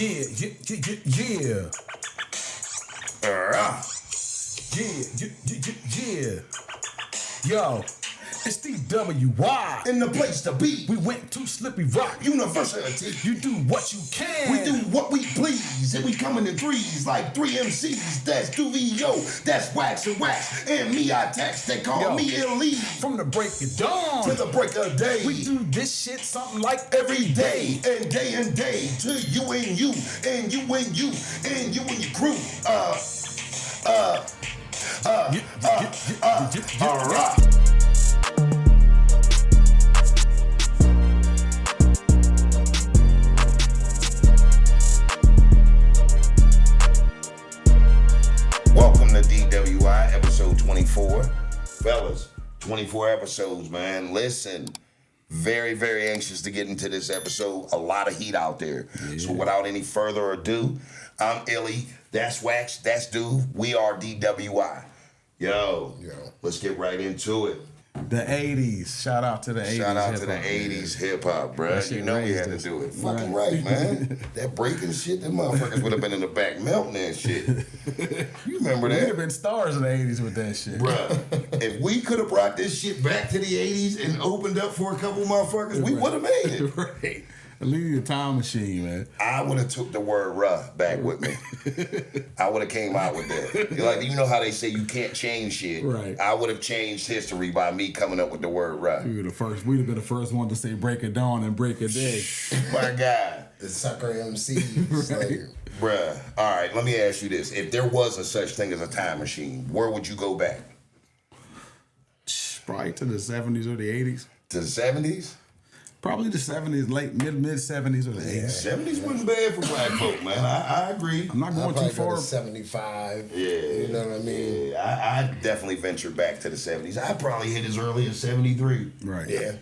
Yeah. Yeah. Yo, it's DWI. In the place to be. We went to Slippy Rock. University. You do what you can. We do what we please. And we coming in threes like 3 MCs. That's DWI. That's Wax and Wax. And me, I text. They call me Elite. From the break of dawn to the break of day. We do this shit something like every day. And day. To you and you. And you and you. And you and your crew. Alright. Welcome to DWI, episode 24. Fellas, 24 episodes, man. Listen, very, very anxious to get into this episode. A lot of heat out there. Yeah. So without any further ado, I'm Illy. That's Wax. That's Dude. We are DWI. Yo, let's get right into it. The 80s. Shout out to the 80s. Shout out to the 80s hip-hop, bro. You know we had to do it. Fucking right, man. That breaking shit, them motherfuckers would have been in the back melting that shit. You remember that? We'd have been stars in the 80s with that shit. Bruh, if we could have brought this shit back to the 80s and opened up for a couple motherfuckers, we would have made it. Right. Leave the time machine, man. I would have took the word "rough" back with me. I would have came out with that. Like, you know how they say you can't change shit. Right. I would have changed history by me coming up with the word "rough." We'd have been the first one to say "break it dawn" and "break a day." My God, the sucker MCs. Right. Bruh. All right, let me ask you this: if there was a such thing as a time machine, where would you go back? Probably to the 70s or the 80s. To the 70s? Probably the 70s, mid 70s or the 80s. 70s wasn't bad for black folk, man. I agree. I'm not going too far. Go to 75. Yeah. You know what I mean? Yeah, I definitely ventured back to the 70s. I probably hit as early as 73. Right. Yeah.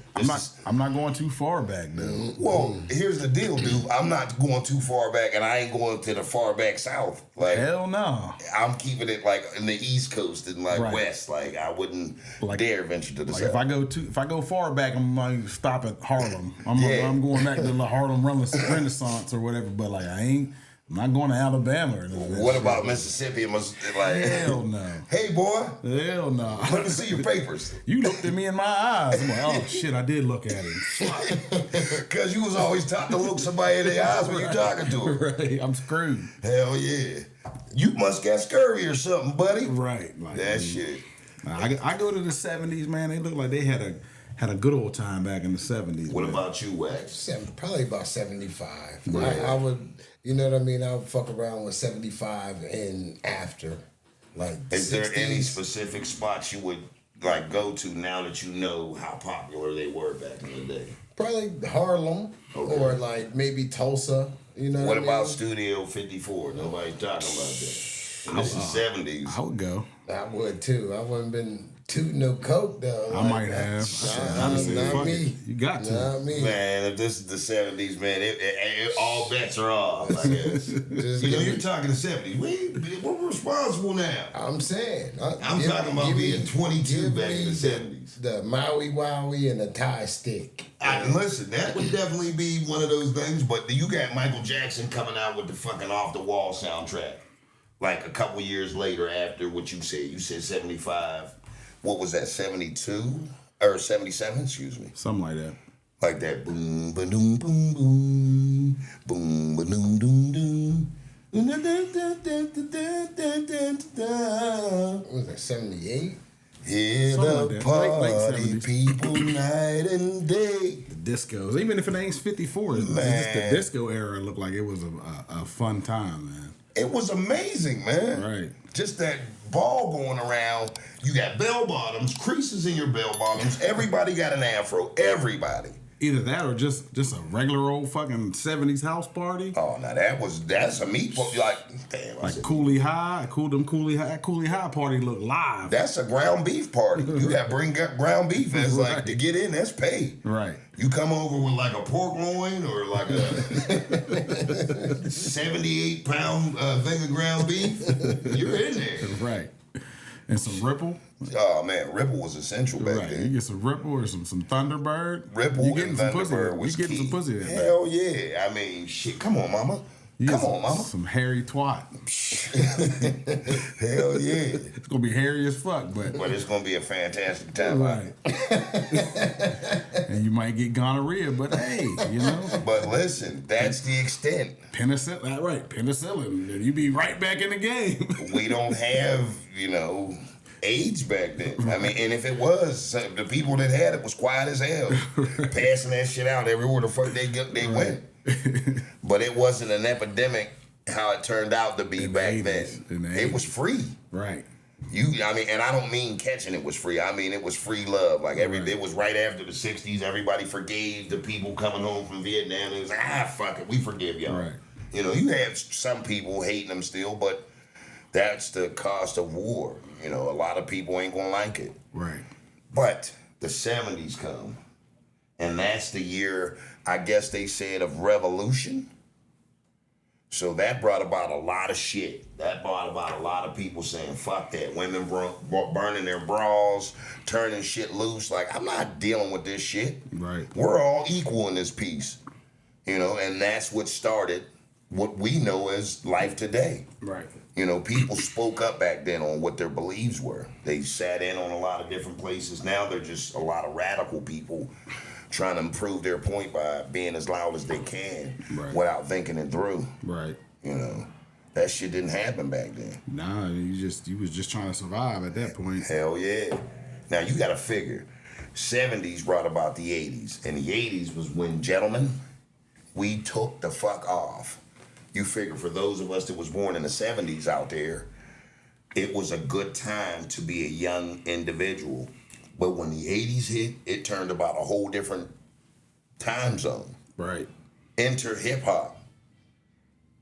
I'm not going too far back, though. Mm-hmm. Well, here's the deal, dude. I'm not going too far back, and I ain't going to the far back south. Like, hell no. I'm keeping it like in the East Coast and west. Like, I wouldn't dare venture to the south. If I go far back, I'm going to stop at Harlem. I'm going back to the Harlem Renaissance or whatever. But I'm not going to Alabama or anything. What about Mississippi? Hell no. Hey, boy. Hell no. Let me see your papers. You looked at me in my eyes. I'm like, oh shit, I did look at him. Because you was always taught to look somebody in the eyes when you're talking to them. Right. I'm screwed. Hell yeah. You must get scurvy or something, buddy. Right. That shit. I go to the 70s, man. They look like they had a good old time back in the 70s. What about you, Wax? Probably about 75. Right. I would, you know what I mean? I would fuck around with 75 and after. Is there any specific spots you would go to now that you know how popular they were back in the day? Probably Harlem or maybe Tulsa. You know what I mean? about Studio 54? Nobody's talking about that. This is 70s. I would go. I would too. I wouldn't been tooting no coke though. I might have. Not me. You got to. Not me. Man, if this is the 70s, man, all bets are off, I guess. You're talking the 70s. We're responsible now. I'm saying. I'm talking about being 22 back in the 70s. The Maui Wowie and the Thai stick. Listen, that would definitely be one of those things, but you got Michael Jackson coming out with the fucking Off the Wall soundtrack. Like a couple years later after what you said. You said 75. What was that, 72? Or 77, excuse me. Something like that. Like that boom, ba-doom, boom, boom. Boom, ba-doom, doom, doom. What was that, 78? Hear the party people night and day. The discos. Even if it ain't 54, it's just the disco era looked like it was a fun time, man. It was amazing, man. Right. Just that ball going around. You got bell bottoms, creases in your bell bottoms. Everybody got an afro. Everybody. Either that or just a regular old fucking 70s house party. Oh, now that's a meat Coolie High, Coolie High party look live. That's a ground beef party. You got to bring up ground beef. It's right. To get in, that's paid. Right. You come over with a pork loin or a 78-pound thing of ground beef. You're in there. Right. And some Ripple. Oh man, Ripple was essential back then. You get some Ripple or some Thunderbird. Ripple and Thunderbird was key. You getting some pussy. Hell yeah. I mean, shit. Come on, mama. Come on, mama. Some hairy twat. Hell yeah. It's gonna be hairy as fuck, but it's gonna be a fantastic time. Right. And you might get gonorrhea, but hey, you know. But listen, that's the extent. Penicillin, right? Penicillin. You be right back in the game. We don't have, AIDS back then. I mean, and if it was, the people that had it was quiet as hell, passing that shit out everywhere the fuck they went. But it wasn't an epidemic how it turned out to be back then. It was free. Right. And I don't mean catching it was free. I mean it was free love. Like it was right after the 60s. Everybody forgave the people coming home from Vietnam. It was like, fuck it, we forgive y'all. Right. You have some people hating them still, but that's the cost of war. A lot of people ain't gonna like it. Right. But the 70s come, and that's the year, I guess they said, of revolution. So that brought about a lot of shit. That brought about a lot of people saying, fuck that. Women burning their bras, turning shit loose. Like, I'm not dealing with this shit. Right. We're all equal in this piece. And that's what started what we know as life today. Right. People spoke up back then on what their beliefs were. They sat in on a lot of different places. Now they're just a lot of radical people trying to prove their point by being as loud as they can without thinking it through. Right. That shit didn't happen back then. Nah, you was just trying to survive at that point. Hell yeah. Now you gotta figure, 70s brought about the 80s. And the 80s was when, gentlemen, we took the fuck off. You figure for those of us that was born in the 70s out there, it was a good time to be a young individual. But when the 80s hit, it turned about a whole different time zone. Right. Enter hip hop.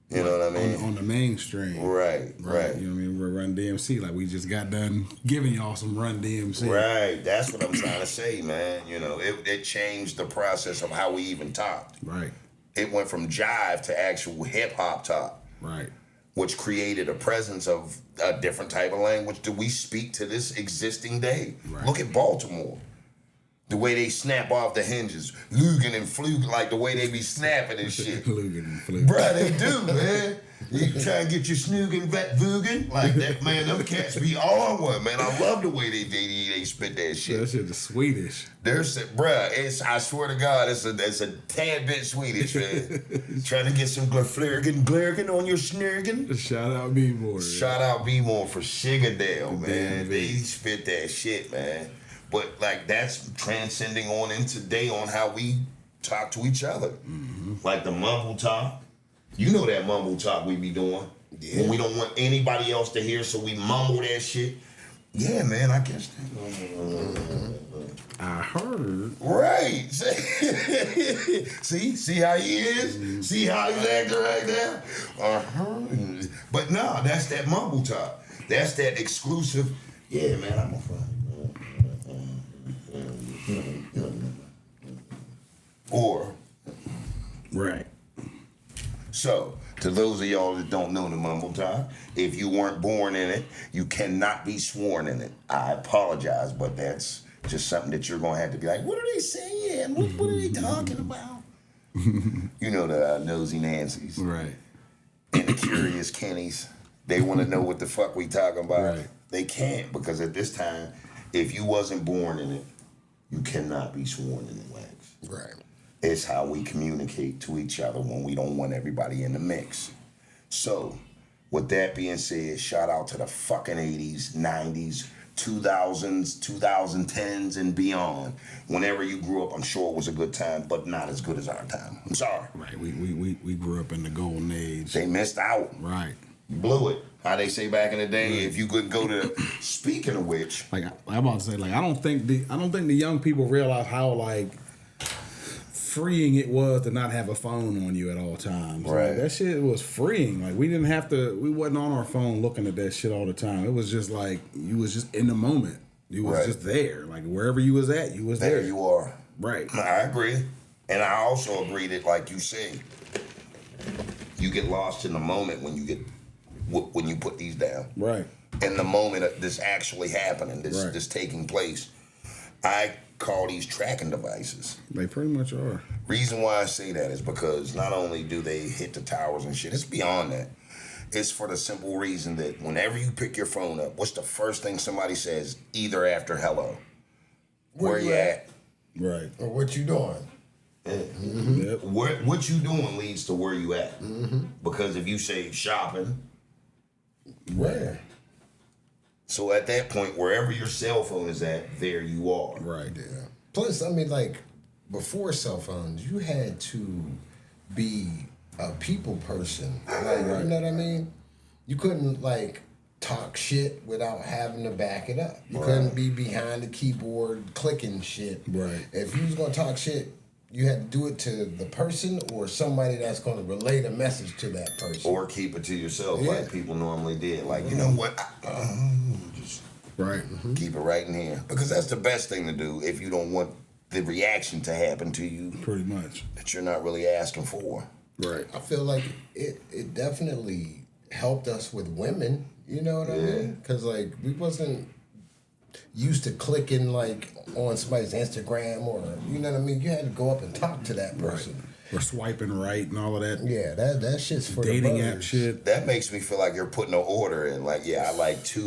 You know what I mean? On the mainstream. Right. You know what I mean? We're Run DMC. Like, we just got done giving y'all some Run DMC. Right. That's what I'm trying to say, man. It changed the process of how we even talked. Right. It went from jive to actual hip hop talk. Right. Which created a presence of a different type of language that we speak to this existing day. Right. Look at Baltimore. The way they snap off the hinges. Lugan and Flug, like the way they be snapping and shit. Lugan and Flug. Bruh, they do, man. You try and get your Snoogan, Vugan, like that, man, them cats be on one, man. I love the way they spit that shit. That shit is Swedish. Bruh, I swear to God, it's a tad bit Swedish, man. Trying to get some glurgen on your snurgen. Shout out B-More. Shout out B-More for Shigadale, man. They spit that shit, man. But like that's transcending on into today on how we talk to each other. Mm-hmm. Like the mumble talk. You know that mumble talk we be doing. Yeah. When we don't want anybody else to hear, so we mumble that shit. Yeah, man, I guess. I heard. Right. See how he is? Mm-hmm. See how he's acting right now? I heard. But no, that's that mumble talk. That's that exclusive. Yeah, man, I'm a fan. Or. Right. So, to those of y'all that don't know the mumble talk, if you weren't born in it, you cannot be sworn in it. I apologize, but that's just something that you're going to have to be like, what are they saying? What are they talking about? You know the nosy Nancy's. Right. And the curious Kennys. They want to know what the fuck we talking about. Right. They can't, because at this time, if you wasn't born in it, you cannot be sworn in it, Wax. Right. It's how we communicate to each other when we don't want everybody in the mix. So, with that being said, shout out to the fucking 80s, 90s, 2000s, 2010s, and beyond. Whenever you grew up, I'm sure it was a good time, but not as good as our time. I'm sorry. Right. We grew up in the golden age. They missed out. Right. Blew it. How they say back in the day, if you could go to. Speaking of which, like I'm about to say, like I don't think the young people realize how like freeing it was to not have a phone on you at all times. Right. Like, that shit was freeing. Like we wasn't on our phone looking at that shit all the time. It was just like you was just in the moment. You was just there. Like wherever you was at, you was there. There you are. Right. I agree. And I also agree that, like you say, you get lost in the moment when you put these down. Right. In the moment of this actually happening, this taking place. I call these tracking devices. They pretty much are. Reason why I say that is because not only do they hit the towers and shit, it's beyond that. It's for the simple reason that whenever you pick your phone up, what's the first thing somebody says either after hello? Where you at? Right. Or what you doing? Mm-hmm. Yep. What you doing leads to where you at. Because if you say shopping, Where? so at that point, wherever your cell phone is at, there you are. Right. Yeah. Plus, I mean, like, before cell phones, you had to be a people person. Like, you know what I mean? You couldn't, like, talk shit without having to back it up. You couldn't be behind the keyboard clicking shit. Right. If you was going to talk shit, you had to do it to the person or somebody that's going to relay the message to that person. Or keep it to yourself like people normally did. Like, you know what? Just Right. keep it right in here. Because that's the best thing to do if you don't want the reaction to happen to you Pretty much. that you're not really asking for. Right. I feel like it definitely helped us with women. You know what I mean? Because, like, we wasn't used to clicking, like, on somebody's Instagram or, you know what I mean? You had to go up and talk to that person. Or swiping right and all of that. Yeah, that shit's for Dating the app birds. shit. That makes me feel like you're putting an order in. Like, yeah, I like to, you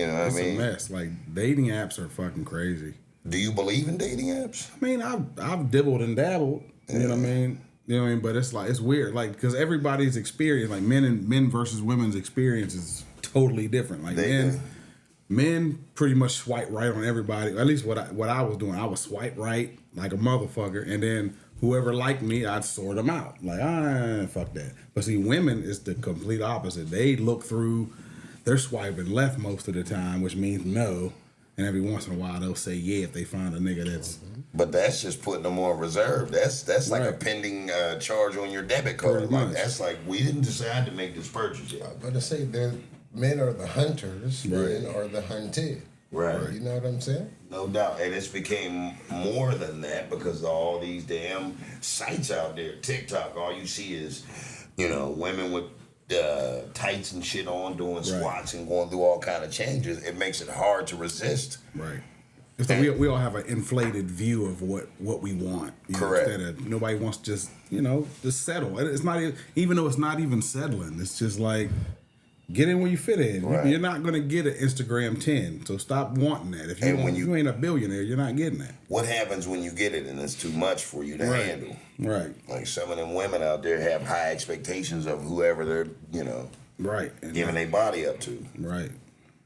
know what It's I mean? a mess. Like, dating apps are fucking crazy. Do you believe in dating apps? I mean, I've dibbled and dabbled. You know what I mean? You know what I mean? But it's like, it's weird. Like, because everybody's experience, like men versus women's experience is totally different. Like, men pretty much swipe right on everybody. At least what I was doing. I would swipe right like a motherfucker. And then whoever liked me, I'd sort them out. Like, fuck that. But see, women is the complete opposite. They look through, they're swiping left most of the time, which means no. And every once in a while, they'll say yeah if they find a nigga that's... But that's just putting them on reserve. That's like a Right. pending charge on your debit card. Pretty Like, much. that's like, we didn't decide to make this purchase yet. But to say men are the hunters, Right. women are the hunted. Right. You know what I'm saying? No doubt. And it's became more than that because of all these damn sites out there. TikTok, all you see is, you know, women with tights and shit on doing squats and going through all kind of changes. It makes it hard to resist. Right. It's like we all have an inflated view of what we want. You Correct. Know, instead of, nobody wants to just, just settle. It's not even though it's not even settling. It's just like, get in where you fit in. Right. You're not going to get an Instagram 10, so stop wanting that. If you ain't a billionaire, you're not getting that. What happens when you get it and it's too much for you to handle? Right. Like some of them women out there have high expectations of whoever they're, Right. And giving their body up to. Right.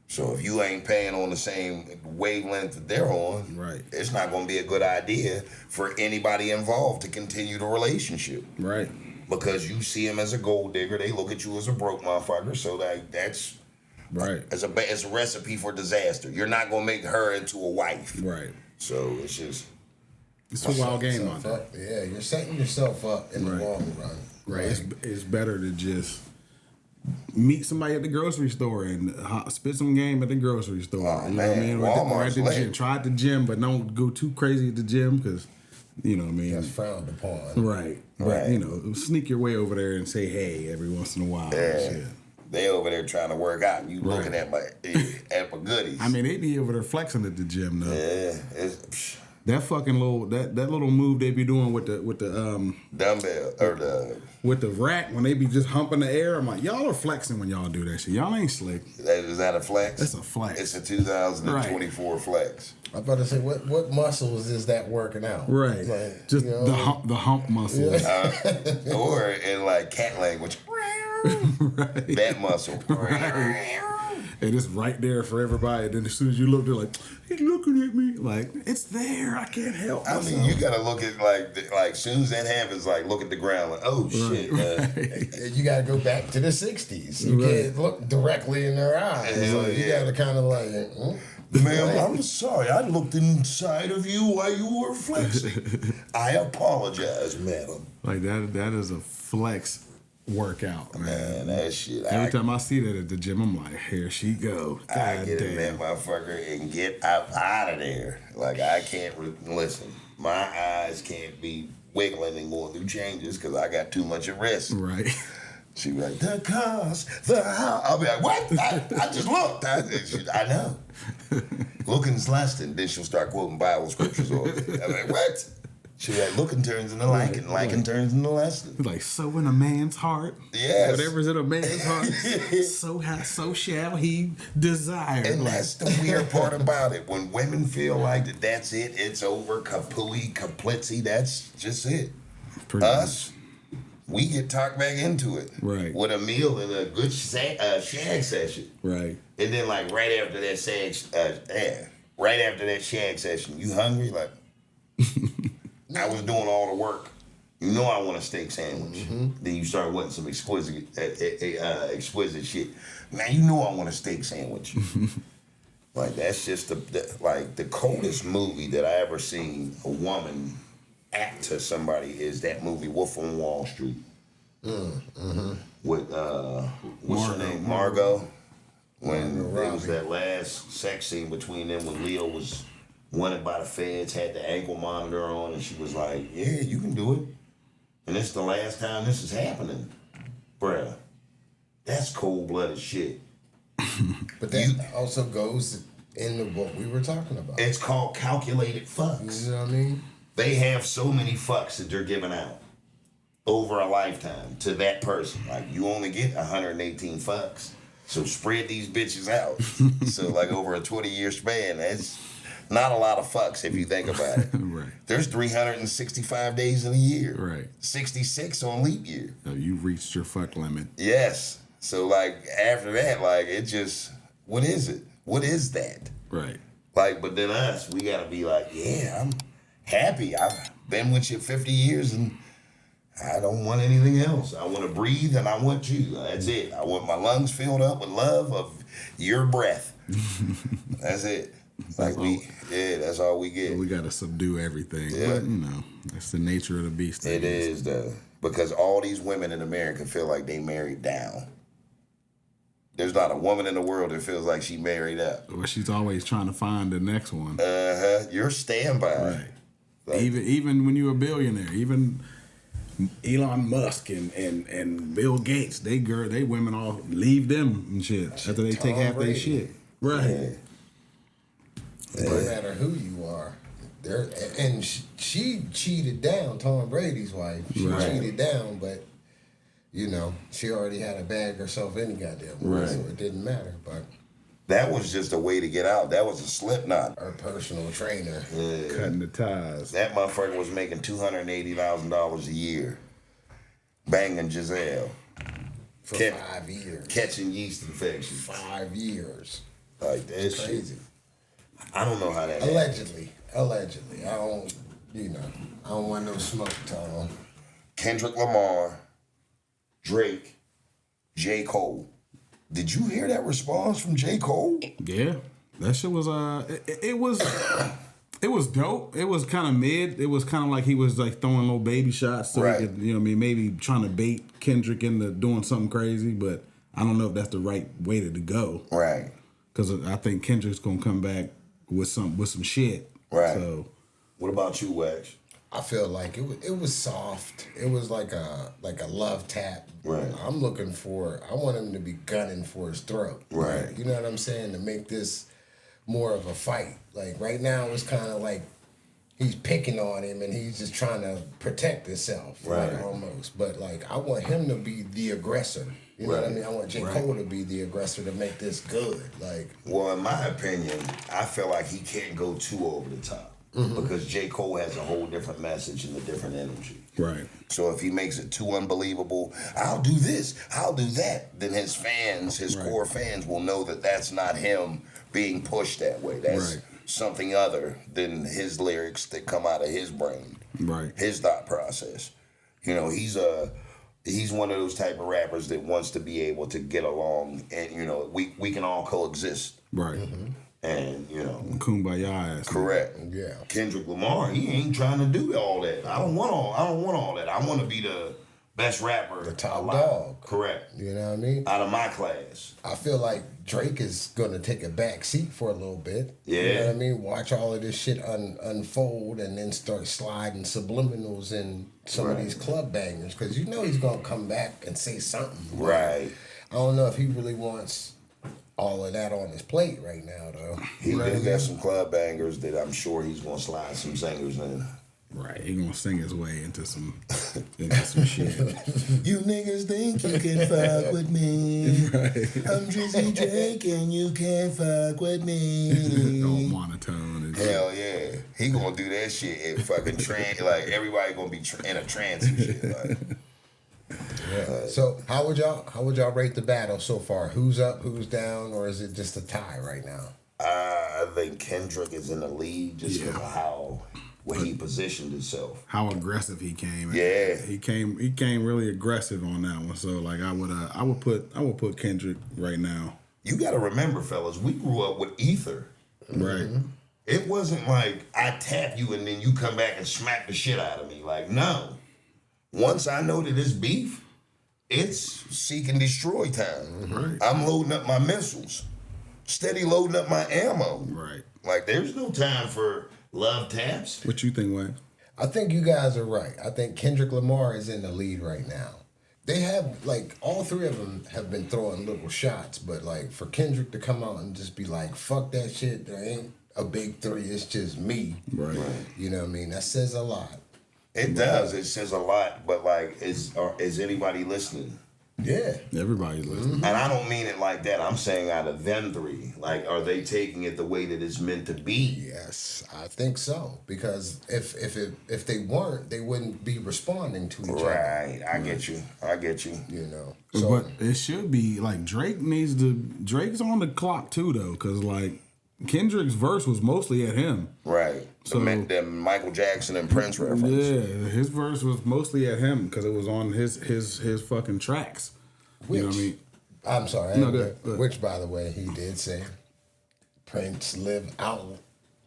So if you ain't paying on the same wavelength that they're on, Right. it's not going to be a good idea for anybody involved to continue the relationship. Right. Because you see them as a gold digger, they look at you as a broke motherfucker. So that's Right. it's a recipe for disaster. You're not going to make her into a wife. Right. So it's just It's a wild game on Yourself that. up. Yeah, you're setting yourself up in the Right. long run. Right. Like, It's better to just meet somebody at the grocery store and spit some game at the grocery store. Oh, you know what I man, mean? Or at the Walmart's gym. lit. Try at the gym, but don't go too crazy at the gym because, you know what I mean? that's frowned upon. Right. But, sneak your way over there and say hey every once in a while. yeah. And shit. They over there trying to work out. You Right. looking at my goodies. I mean, they be over there flexing at the gym though. yeah, it's That fucking little that little move they be doing with the dumbbell or the with the rack when they be just humping the air. I'm like, y'all are flexing when y'all do that shit. Y'all ain't slick. is that a flex? That's a flex. It's a 2024 flex. I'm about to say, what muscles is that working out? Right. Like, Just you know, the hump muscle. Or in like cat language, Right. that muscle. And it's right there for everybody. And then as soon as you look, they're like, he's looking at me. Like, it's there. I can't help I myself. mean, you gotta look at like soon as that happens, like look at the ground, like oh shit. you got to go back to the 60s. You Right. can't look directly in their eyes. Hell You yeah. got to kind of like, Ma'am, I'm sorry. I looked inside of you while you were flexing. I apologize, madam. Like, that is a flex workout, man. Man, that shit. Every time I see that at the gym, I'm like, here she go. I God get in that damn. motherfucker and get out of there. Like I can't listen. My eyes can't be wiggling and going through changes because I got too much at risk. Right. She be like, the cars, the house. I'll be like, what? I just looked. I know. Looking's lasting. Then she'll start quoting Bible scriptures on me. I'm like, what? She like looking turns into liking, liking turns into lesson. Like, so in a man's heart, Yes. whatever's in a man's heart, so shall he desire. And that's the weird part about it. When women feel like that's it, it's over, kapooey, kaplitzy, that's just it. Pretty Us, we get talked back into it. Right. With a meal and a good shag session. Right. And then like right after that shag session, you hungry? Like, I was doing all the work. You know I want a steak sandwich. Mm-hmm. Then you start wanting some exquisite shit. Man, you know I want a steak sandwich. Like that's just the coldest movie that I ever seen a woman act to somebody is that movie Wolf on Wall Street. Mm-hmm. With what's her name? Margot. When there was that last sex scene between them when Leo was wanted by the feds, had the ankle monitor on, and she was like, yeah, you can do it. And this is the last time this is happening. Bruh, that's cold-blooded shit. But that also goes into what we were talking about. It's called calculated fucks. You know what I mean? They have so many fucks that they're giving out over a lifetime to that person. Like, you only get 118 fucks. So spread these bitches out. So, like, over a 20-year span, that's not a lot of fucks if you think about it. Right. There's 365 days in a year. Right. 66 on leap year. So you reached your fuck limit. Yes. So, like, after that, like, it just, what is it? What is that? Right. Like, but then us, we got to be like, yeah, I'm happy. I've been with you 50 years and I don't want anything else. I want to breathe and I want you. That's it. I want my lungs filled up with love of your breath. That's it. Like that's all we get. We got to subdue everything. Yeah. But, you know, that's the nature of the beast. It is, though. Because all these women in America feel like they married down. There's not a woman in the world that feels like she married up. Well, she's always trying to find the next one. You're standby. Right. Like, Even when you're a billionaire, even Elon Musk and Bill Gates, they women all leave them and shit after they take half their shit. Right. Yeah. No matter who you are. And she cheated down Tom Brady's wife. She cheated down, but you know, she already had a bag herself any goddamn way, so it didn't matter. But that was just a way to get out. That was a slip knot. her personal trainer. Yeah. Cutting the ties. That motherfucker was making $280,000 a year, banging Giselle For 5 years. catching yeast infections. 5 years. Like that It's shit. crazy. I don't know how that happened. Allegedly. I don't want no smoke, Tom. Kendrick Lamar, Drake, J. Cole. Did you hear that response from J. Cole? Yeah, that shit was it was dope. It was kind of mid. It was kind of like he was like throwing little baby shots, so he could, you know what I mean, maybe trying to bait Kendrick into doing something crazy. But I don't know if that's the right way to go. Right. Because I think Kendrick's gonna come back with some shit. Right. So, What about you, Wax? I feel like it was soft. It was like a love tap. Right. I want him to be gunning for his throat. Right. Like, you know what I'm saying? To make this more of a fight. Like right now it's kind of like he's picking on him and he's just trying to protect himself. Right. Like, almost. But like I want him to be the aggressor. You know what I mean? I want J. Cole to be the aggressor to make this good. Like, Well, in my opinion, I feel like he can't go too over the top. Because J. Cole has a whole different message and a different energy. right. So if he makes it too unbelievable, I'll do this, I'll do that, then his fans, his core fans will know that that's not him being pushed that way. That's something other than his lyrics that come out of his brain. Right. His thought process. You know, he's one of those type of rappers that wants to be able to get along and, you know, we can all coexist. Right. And, you know. Kumbaya. Correct. yeah. Kendrick Lamar, he ain't trying to do all that. I don't want all that. I want to be the best rapper. The top alive. dog. Correct. You know what I mean? Out of my class. I feel like Drake is gonna take a back seat for a little bit. Yeah. You know what I mean? Watch all of this shit unfold and then start sliding subliminals in some of these club bangers. Cause you know he's gonna come back and say something. Right. I don't know if he really wants all of that on his plate right now though. He do got some club bangers that I'm sure he's gonna slide some singers in. Right, he gonna sing his way into some shit. You niggas think you can fuck with me. Right. I'm Drizzy Drake and you can't fuck with me. All monotone. And Hell yeah. He gonna do that shit in fucking trance. Like, everybody gonna be in a trance and shit. Like. Yeah. So how would y'all rate the battle so far? Who's up, who's down, or is it just a tie right now? I think Kendrick is in the lead just because of where he positioned himself. how aggressive he came. Yeah. He came really aggressive on that one. So like I would put Kendrick right now. You gotta remember, fellas, we grew up with Ether. Right. It wasn't like I tap you and then you come back and smack the shit out of me. Like, no. Once I know that it's beef, it's seek and destroy time. Right. I'm loading up my missiles. Steady loading up my ammo. Right. Like, there's no time for love taps. What you think, Wayne? I think you guys are right. I think Kendrick Lamar is in the lead right now. They have, like, all three of them have been throwing little shots, but, like, for Kendrick to come out and just be like, fuck that shit, there ain't a big three, it's just me. Right. You know what I mean? That says a lot. It does. It says a lot, but, like, is anybody listening? Yeah. Everybody's listening. And I don't mean it like that. I'm saying out of them three. Like, are they taking it the way that it's meant to be? Yes, I think so. Because if they weren't, they wouldn't be responding to each other. Right. I get you. You know. So, But it should be like Drake's on the clock too though, because like Kendrick's verse was mostly at him. Right. So- The Michael Jackson and Prince reference. Yeah, his verse was mostly at him because it was on his fucking tracks. You know what I mean? I'm sorry. No, go ahead. Which, by the way, he did say Prince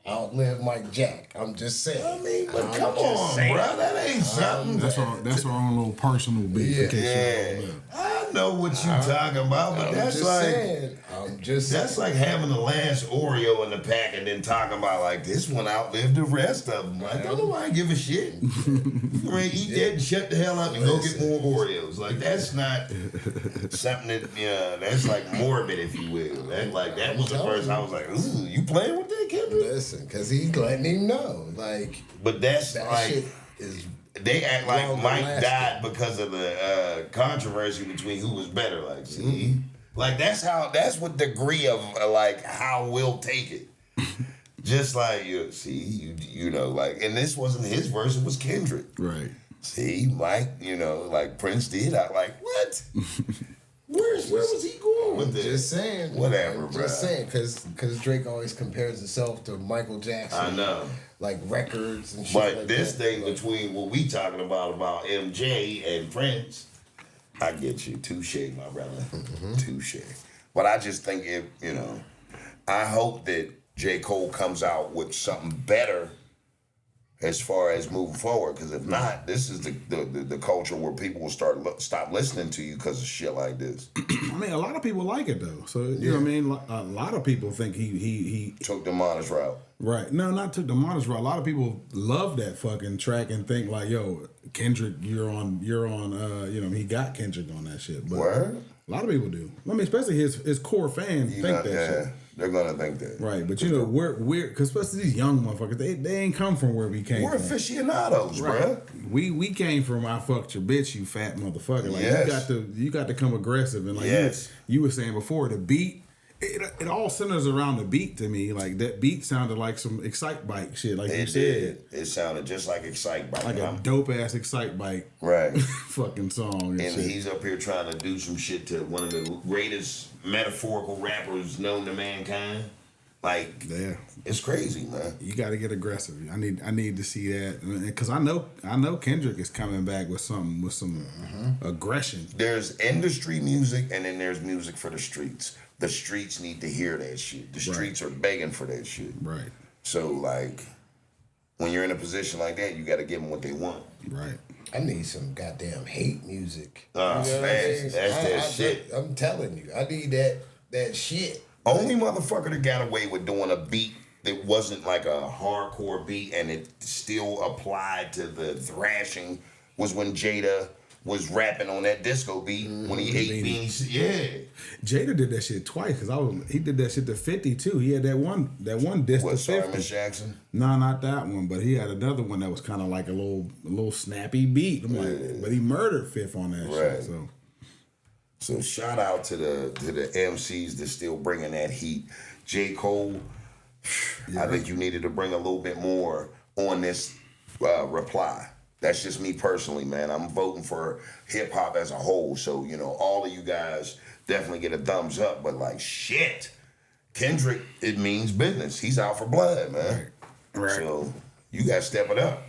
outlived Mike Jack. I'm just saying. I mean, but come on, bro. That ain't something. That's our own little personal beef. in case Yeah. you don't know. I know what you talking about, but that's like... I'm just saying. That's like having the last Oreo in the pack and then talking about like this one outlived the rest of them. Like, don't nobody give a shit. You ready to eat that and shut the hell up and go get more Oreos. Like, that's not something that, that's like morbid, if you will. That was the first I was like, ooh, you playing with that, Kendrick? Listen, because he's letting him know. Like, But that's that like... shit is... They act like longer Mike lasting. died because of the controversy between who was better. Like, see, like that's what degree of like how we'll take it. Just like you know, like, and this wasn't his verse; it was Kendrick. Right. See, Mike, like Prince did. I like what? Where was he going with this? Just saying. Whatever, man, bro. Just saying, because Drake always compares himself to Michael Jackson. I know. Like records and shit But like this that. thing between what we talking about MJ and Prince, I get you. Touche, my brother. Touche. But I just think I hope that J. Cole comes out with something better as far as moving forward. Because if not, this is the culture where people will stop listening to you because of shit like this. I mean, a lot of people like it though. So you know what I mean. A lot of people think he Took the modest route. right. No, not took the modest route. A lot of people love that fucking track and think like, yo, Kendrick, you're on. He got Kendrick on that shit. But Word? a lot of people do. I mean, especially his core fans think that shit. They're gonna think that. Right, but we're because especially these young motherfuckers, they ain't come from where we came We're from. aficionados, Right. bruh. We came from I fucked your bitch, you fat motherfucker. Like Yes. you got to come aggressive and like Yes. you were saying before, the beat it all centers around the beat to me. Like that beat sounded like some Excite Bike shit, like you It said. did. It sounded just like Excite Bike. Like a dope ass Excite Bike Right. fucking song and And shit. he's up here trying to do some shit to one of the greatest metaphorical rappers known to mankind. Like, Yeah. it's crazy, man. You got to get aggressive. I need to see that because I know Kendrick is coming back with some aggression. There's industry music and then there's music for the streets. The streets need to hear that shit. The streets are begging for that shit. Right. So, like, when you're in a position like that, you got to give them what they want. Right. I need some goddamn hate music. Ah, what I man, mean? that's that shit. I'm telling you, I need that shit. Only motherfucker that got away with doing a beat that wasn't like a hardcore beat and it still applied to the thrashing was when Jada was rapping on that disco beat when he ate beans. Yeah. Jada did that shit twice because he did that shit to 50 too. He had that one disc to 50. Sorry, Miss Jackson? No, not that one, but he had another one that was kind of like a little snappy beat. I'm like, but he murdered Fifth on that shit. So shout out to the MCs that's still bringing that heat. J. Cole, I think you needed to bring a little bit more on this reply. That's just me personally, man. I'm voting for hip hop as a whole. So, you know, all of you guys definitely get a thumbs up. But like, shit, Kendrick, it means business. He's out for blood, man. Right. So you got to step it up.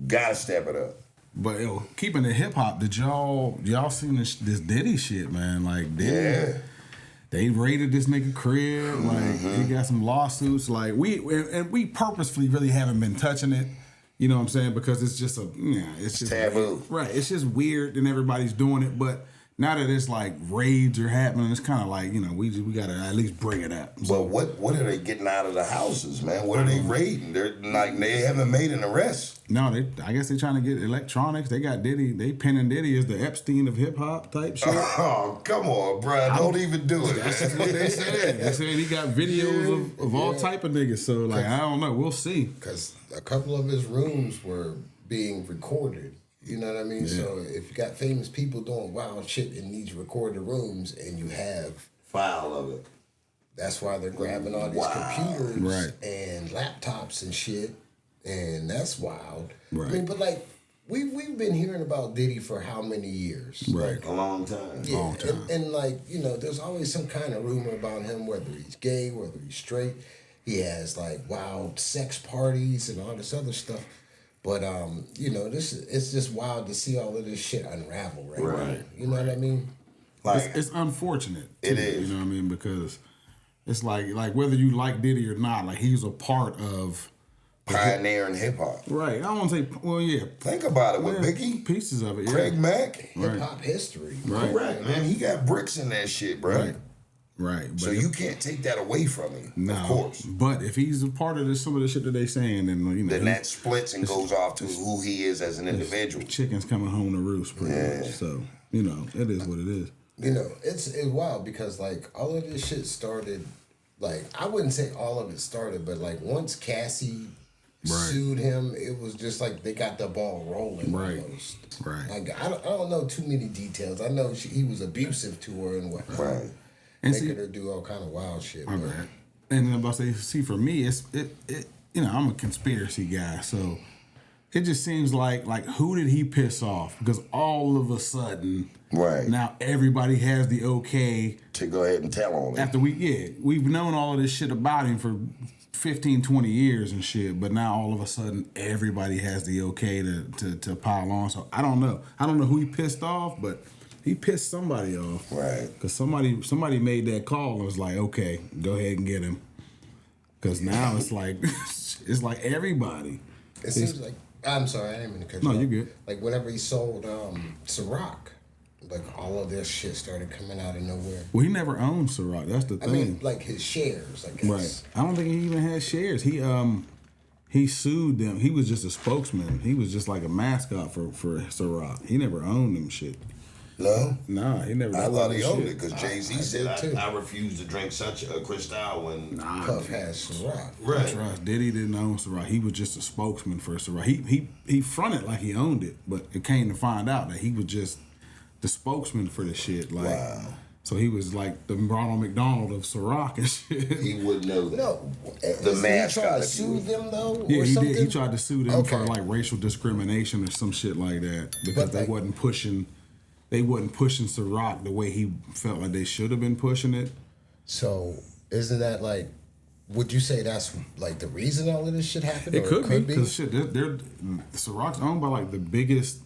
Got to step it up. But yo, keeping it hip hop, did y'all seen this Diddy shit, man? Like Diddy, they raided this nigga crib. Like he got some lawsuits. Like we purposefully really haven't been touching it. You know what I'm saying? Because it's just it's just taboo. Weird. Right. It's just weird and everybody's doing it. But now that it's like raids are happening, it's kind of like, you know, we gotta at least bring it up. So, but what are they getting out of the houses, man? What are they raiding? They're like, they haven't made an arrest. No, I guess they're trying to get electronics. They got Diddy. They pinning Diddy as the Epstein of hip hop type shit. Oh, come on, bro. Don't even do it. That's just what they said. They said he got videos of all type of niggas. So like, I don't know. We'll see. Because a couple of his rooms were being recorded. You know what I mean? Yeah. So if you got famous people doing wild shit in these recorded rooms and you have file of it, that's why they're grabbing all these computers and laptops and shit. And that's wild. Right. I mean, but like we've been hearing about Diddy for how many years? Right. A long time. Yeah. Long time. And like, you know, there's always some kind of rumor about him, whether he's gay, whether he's straight. He has like wild sex parties and all this other stuff. But you know, it's just wild to see all of this shit unravel right now. You know what I mean? Like It's unfortunate. Too, it is. You know what I mean? Because it's like whether you like Diddy or not, like he's a part of pioneering hip hop. Right. I don't want to say. Well, yeah. Think about it with Biggie, Pieces of it. Yeah. Craig Mack. Hip hop history. Right. Correct, man. He got bricks in that shit, bro. Right. Right. But So you can't take that away from him. no, Of course. But if he's a part of some of the shit that they saying, then you know, Then that splits and goes off to who he is as an individual. chicken's coming home to roost, pretty much. So you know, it is what it is. You know, it's wild because like all of this shit started. Like I wouldn't say all of it started, but like once Cassie sued him, it was just like they got the ball rolling. Right. Almost. Right. Like I don't know too many details. I know he was abusive to her and whatnot. Right. And Making her do all kind of wild shit. My but- bad. And then I'm about to say, see, for me, it you know, I'm a conspiracy guy, so it just seems like who did he piss off? Because all of a sudden, now everybody has the okay To go ahead and tell on him. after we've known all of this shit about him for 15, 20 years and shit, but now all of a sudden everybody has the okay to pile on. So I don't know who he pissed off, but he pissed somebody off. Right. Because somebody made that call and was like, okay, go ahead and get him. Because now it's like everybody. It seems like I'm sorry, I didn't mean to cut you No, off. you're good. Like whenever he sold Ciroc, like all of this shit started coming out of nowhere. Well, he never owned Ciroc. That's the thing. I mean, like his shares, I guess. Right. I don't think he even had shares. He sued them. He was just a spokesman. He was just like a mascot for Ciroc. He never owned them shit. No? Nah, he never. I that thought he wasn't owned shit. it because Jay-Z I said, did too. I refuse to drink such a Cristal when... Puff has Ciroc. Right. Trust. Diddy didn't own Ciroc. He was just a spokesman for Ciroc. He fronted like he owned it, but it came to find out that he was just the spokesman for the shit. Like, Wow. So he was like the Ronald McDonald of Ciroc and shit. He wouldn't know that. No, The is mascot, he trying to if you sue will. them though? Yeah, or he something? did. He tried to sue them for Okay. like racial discrimination or some shit like that because But, they like- wasn't pushing. They wasn't pushing Ciroc the way he felt like they should have been pushing it. So isn't that like? Would you say that's like the reason all of this shit happened? It or could be because shit, they're Ciroc's owned by like the biggest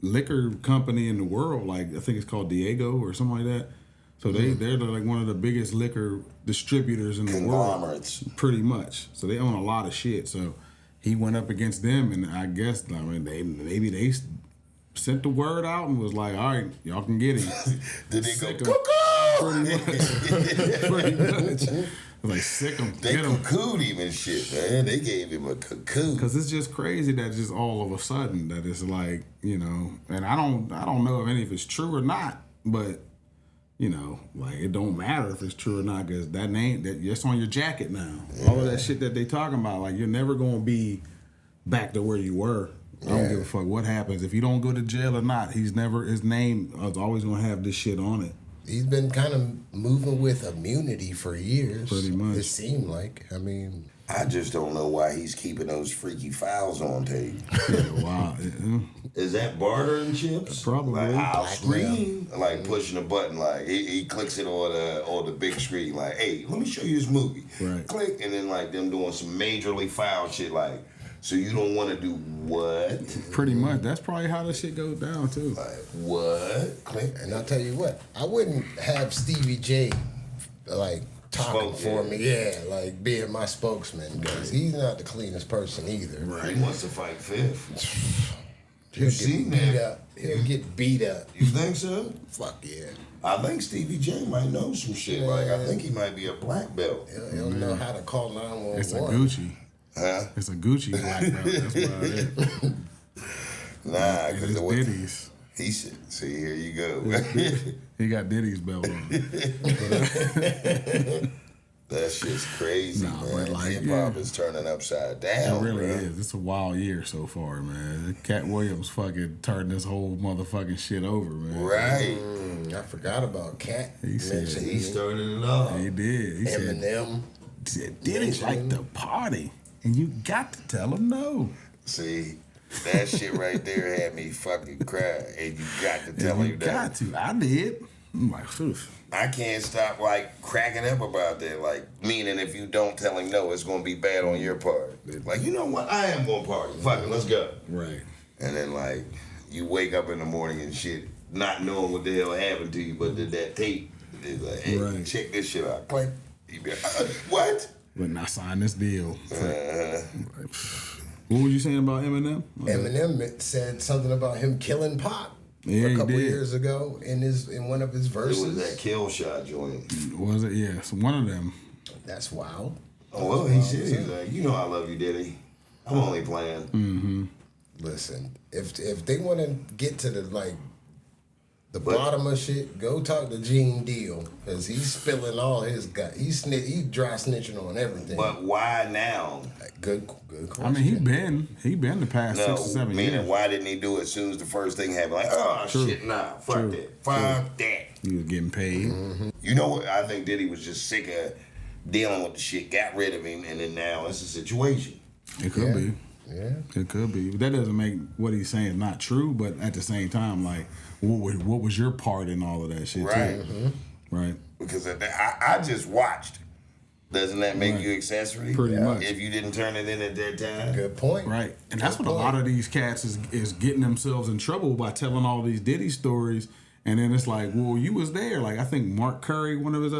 liquor company in the world. Like I think it's called Diego or something like that. So they're like one of the biggest liquor distributors in the world, Conglomerates. pretty much. So they own a lot of shit. So he went up against them, and I guess maybe they sent the word out and was like, all right, y'all can get him. Did they Sick go, him. cuckoo? Pretty much. Like sick him. They cocooned him and shit, man. They gave him a cocoon. Because it's just crazy that just all of a sudden that it's like, you know, and I don't know if any of it's true or not, but you know, like it don't matter if it's true or not because that name that's on your jacket now. Yeah. All of that shit that they talking about, like you're never gonna be back to where you were. I don't give a fuck what happens if you don't go to jail or not. His name is always gonna have this shit on it. He's been kind of moving with immunity for years. Pretty much. It seemed like. I mean, I just don't know why he's keeping those freaky files on tape. Wow. Is that bartering chips? Probably. Like, I'll screen, like pushing a button, like he clicks it on the big screen, like, hey, let me show you this movie. Right. Click, and then like them doing some majorly foul shit, like, so you don't want to do what? Pretty much. That's probably how this shit goes down too. Like what? Click. and I'll tell you what, I wouldn't have Stevie J like talking for me. Yeah, like being my spokesman because he's not the cleanest person either. Right. He wants to fight fifth. He'll get beat up. He'll get beat up. You think so? Fuck yeah. I think Stevie J might know some shit. Like I think he might be a black belt. He'll know how to call 911. It's a Gucci. Huh? It's a Gucci black belt. That's what it is. Nah, because it's Diddy's. He said, see, here you go. He got Diddy's belt on. That shit's crazy, man. But like, Hip-hop is turning upside down, it really bro. is. It's a wild year so far, man. Cat Williams fucking turned this whole motherfucking shit over, man. Right. I forgot about Cat. He said He started it off. He did. He Eminem. said Diddy like to party, and you got to tell him no. See, that shit right there had me fucking cry. And you got to tell You him got that. to. I did. I'm like, phew. I can't stop like cracking up about that. Like, meaning if you don't tell him no, it's gonna be bad on your part. Like, you know what? I am gonna party. Fuck it, let's go. Right. And then like you wake up in the morning and shit, not knowing what the hell happened to you, but that tape is like, hey, Right. check this shit out. Click. You be like, what? But not sign this deal. What were you saying about Eminem? Eminem said something about him killing Pop Yeah, a he couple did. years ago in one of his It verses. was that kill shot joint. Was it? Yes, one of them. That's wild. Oh well, he said he's like, you know I love you, Diddy. I'm only playing. Mm-hmm. Listen, if they want to get to the bottom of shit, go talk to Gene Deal because he's spilling all his gut. He's dry snitching on everything. But why now? Good question. I mean, he been the past 6 or 7 meaning years. why didn't he do it as soon as the first thing happened? Like, oh shit, nah, fuck that, fuck that. He was getting paid. Mm-hmm. You know what? I think Diddy was just sick of dealing with the shit, got rid of him, and then now it's a situation. It could be. Yeah. It could be. That doesn't make what he's saying not true, but at the same time, like, what was your part in all of that shit, Right. too? Right. Because I just watched. Doesn't that make you accessory? Pretty much. If you didn't turn it in at that time. Good point. Right. And that's what a lot of these cats is getting themselves in trouble by telling all these Diddy stories. And then it's like, well, you was there. Like, I think Mark Curry, one of his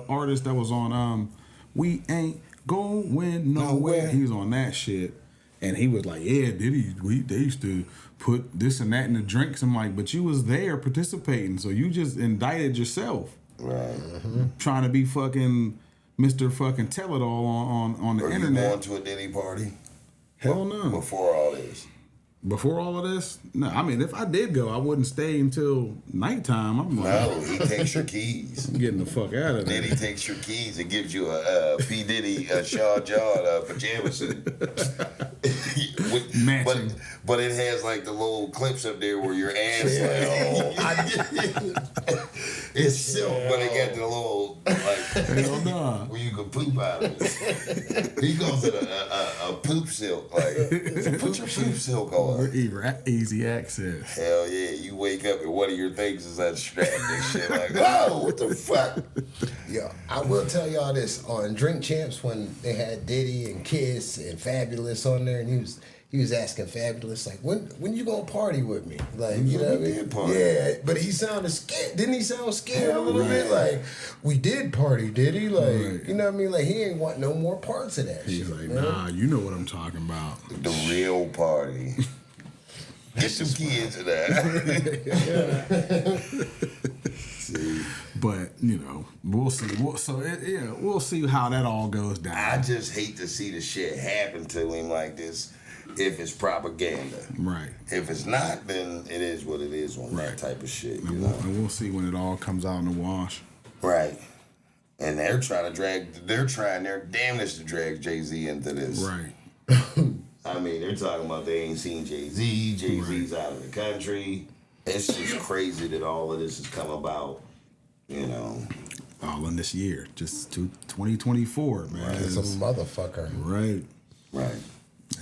artists that was on We Ain't Going Nowhere. He was on that shit. And he was like, yeah, Diddy, they used to put this and that in the drinks. I'm like, but you was there participating. So you just indicted yourself. Right. Mm-hmm. Trying to be fucking Mr. fucking tell-it-all on the Were internet. you going to a Diddy party? Hell no. Before all this. Before all of this? No, I mean, if I did go, I wouldn't stay until nighttime. I'm like, No, he takes your keys. I'm getting the fuck out of there. Diddy takes your keys and gives you a P. Diddy Shaw Jaw pajama suit. Matching. But it has like the little clips up there where your ass it's silk, but it got the little Hell nah. where you can poop out of it. He calls it a poop silk. Like, put your poop silk on. Easy access. Hell yeah, you wake up and one of your things is unstrapped and shit. Like, oh, what the fuck? Yeah, I will tell y'all this on Drink Champs when they had Diddy and Kiss and Fabulous on there, and he was asking Fabulous like, when you gonna party with me? Like, you know what I mean? Party. Yeah, but he sounded scared. Didn't he sound scared a little bit? Like, we did party, Diddy. Like, you know what I mean? Like, he ain't want no more parts of that He's shit. like, man. nah, you know what I'm talking about. The real party. Get some kids in that. See, you know, we'll see. We'll see how that all goes down. I just hate to see the shit happen to him like this if it's propaganda. Right. If it's not, then it is what it is on that type of shit. You know? And we'll see when it all comes out in the wash. Right. And they're trying their damnedest to drag Jay-Z into this. Right. I mean, they're talking about they ain't seen Jay-Z. Jay-Z's out of the country. It's just crazy that all of this has come about, you know. All in this year. Just 2024, man. Right. It's a motherfucker. Right. Right.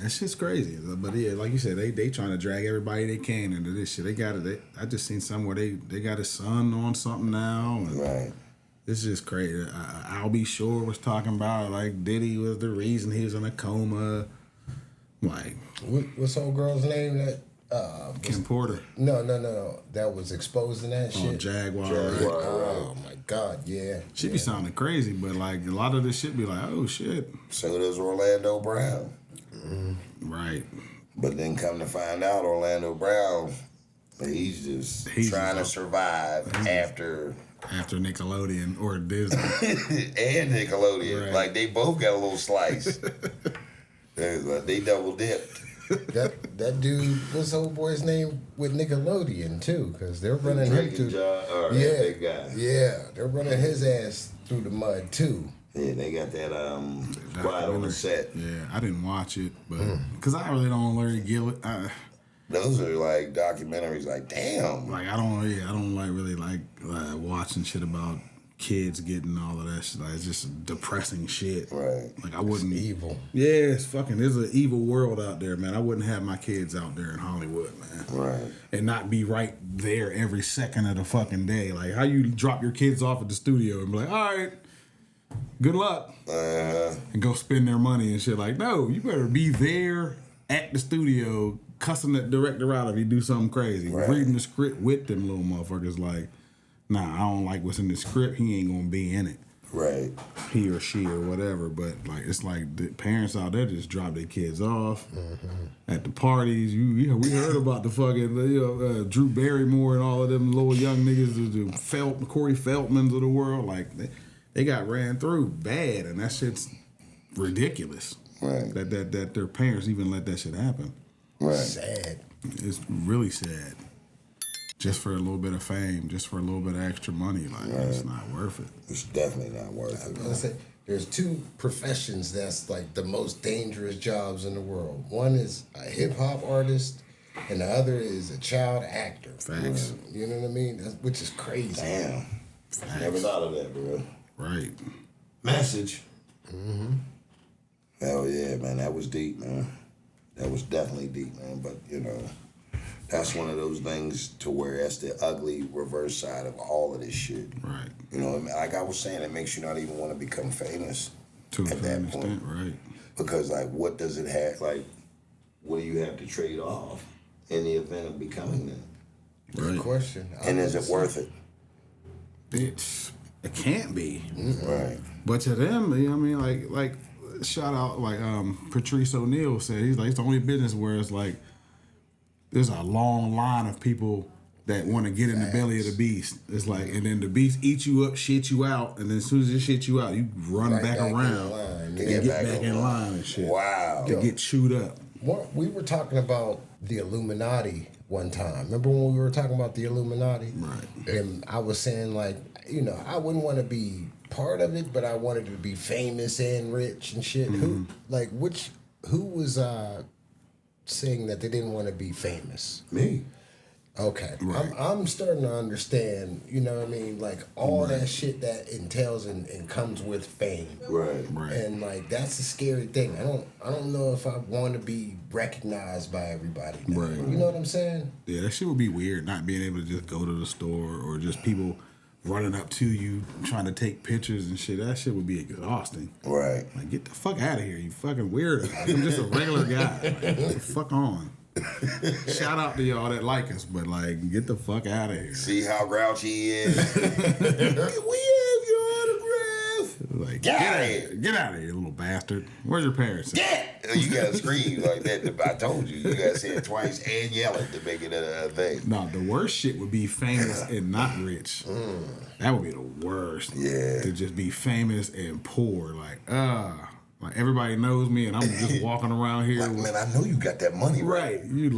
That's just crazy. But yeah, like you said, they trying to drag everybody they can into this shit. They got it. I just seen somewhere they got his son on something now. And Right. it's just crazy. I'll be sure was talking about like Diddy was the reason he was in a coma. Like, What's old girl's name that? Kim Porter. No. That was exposed in that shit. Jaguar. Jaguar. Right? Oh my God, yeah. She be sounding crazy, but like a lot of this shit be like, oh shit. So does Orlando Brown. Right. But then come to find out, Orlando Brown, he's trying to survive after Nickelodeon or Disney. and Nickelodeon. Right. Like, they both got a little slice. They double dipped. That dude, what's the old boy's name with Nickelodeon too? Because they're running him through. Big guy. Yeah, they're running his ass through the mud too. Yeah, they got that quiet on the set. Yeah, I didn't watch it, but because I really don't really get it. Those are like documentaries. Like, damn. Like I don't like really like watching shit about kids getting all of that shit. Like, it's just depressing shit. Right. Like I wouldn't. It's evil. Yeah, it's fucking. There's an evil world out there, man. I wouldn't have my kids out there in Hollywood, man. Right. And not be right there every second of the fucking day. Like how you drop your kids off at the studio and be like, all right, good luck, and go spend their money and shit. Like, no, you better be there at the studio, cussing that director out if he do something crazy, reading the script with them little motherfuckers. Like, nah, I don't like what's in the script. He ain't gonna be in it. Right. He or she or whatever. But like, it's like the parents out there just drop their kids off at the parties. We heard about the fucking Drew Barrymore and all of them little young niggas, the Corey Feldmans of the world. Like they got ran through bad, and that shit's ridiculous. Right. That their parents even let that shit happen. Right. Sad. It's really sad. Just for a little bit of fame, just for a little bit of extra money, like it's not worth it. It's definitely not worth it. I say there's two professions that's like the most dangerous jobs in the world. One is a hip hop artist, and the other is a child actor. Facts. You know what I mean? Which is crazy. Damn. Facts. Never thought of that, bro. Right. Message. Hell yeah, man. That was deep, man. That was definitely deep, man. But, you know, that's one of those things to where that's the ugly reverse side of all of this shit. Right. You know, like I was saying, it makes you not even want to become famous To a at that certain point. extent, right. Because, like, what does it have? Like, what do you have to trade off in the event of becoming that? Good Right. question. And is it worth it? It can't be. Right. But to them, you know what I mean, like shout out like Patrice O'Neal said, he's like, it's the only business where it's like there's a long line of people that want to get in the belly of the beast. It's like, and then the beast eats you up, shit you out, and then as soon as it shit you out, you run Right back back in around line. and Yeah, get back in line and shit. Wow. To get chewed up. We were talking about the Illuminati one time. Remember when we were talking about the Illuminati? Right. And I was saying, like, you know, I wouldn't want to be part of it, but I wanted to be famous and rich and shit. Who was saying that they didn't want to be famous? Me. Okay. Right. I'm starting to understand, you know what I mean? Like, all that shit that entails and comes with fame. Right. Right. And like that's a scary thing. I don't know if I want to be recognized by everybody now. Right. You know what I'm saying? Yeah, that shit would be weird, not being able to just go to the store or just people running up to you trying to take pictures and shit. That shit would be exhausting. Right. Like, get the fuck out of here, you fucking weirdo. I'm just a regular guy. Like, get the fuck on. Shout out to y'all that like us, but like, get the fuck out of here. See how grouchy he is? We have your autograph. Like, Get out of here. Get out of here, little bastard. Where's your parents? Get! You gotta scream like that. I told you gotta say it twice and yell it to make it a thing. No, the worst shit would be famous and not rich. That would be the worst. Yeah. To just be famous and poor. Like everybody knows me and I'm just walking around here. Like, man, I know you got that money. Right. You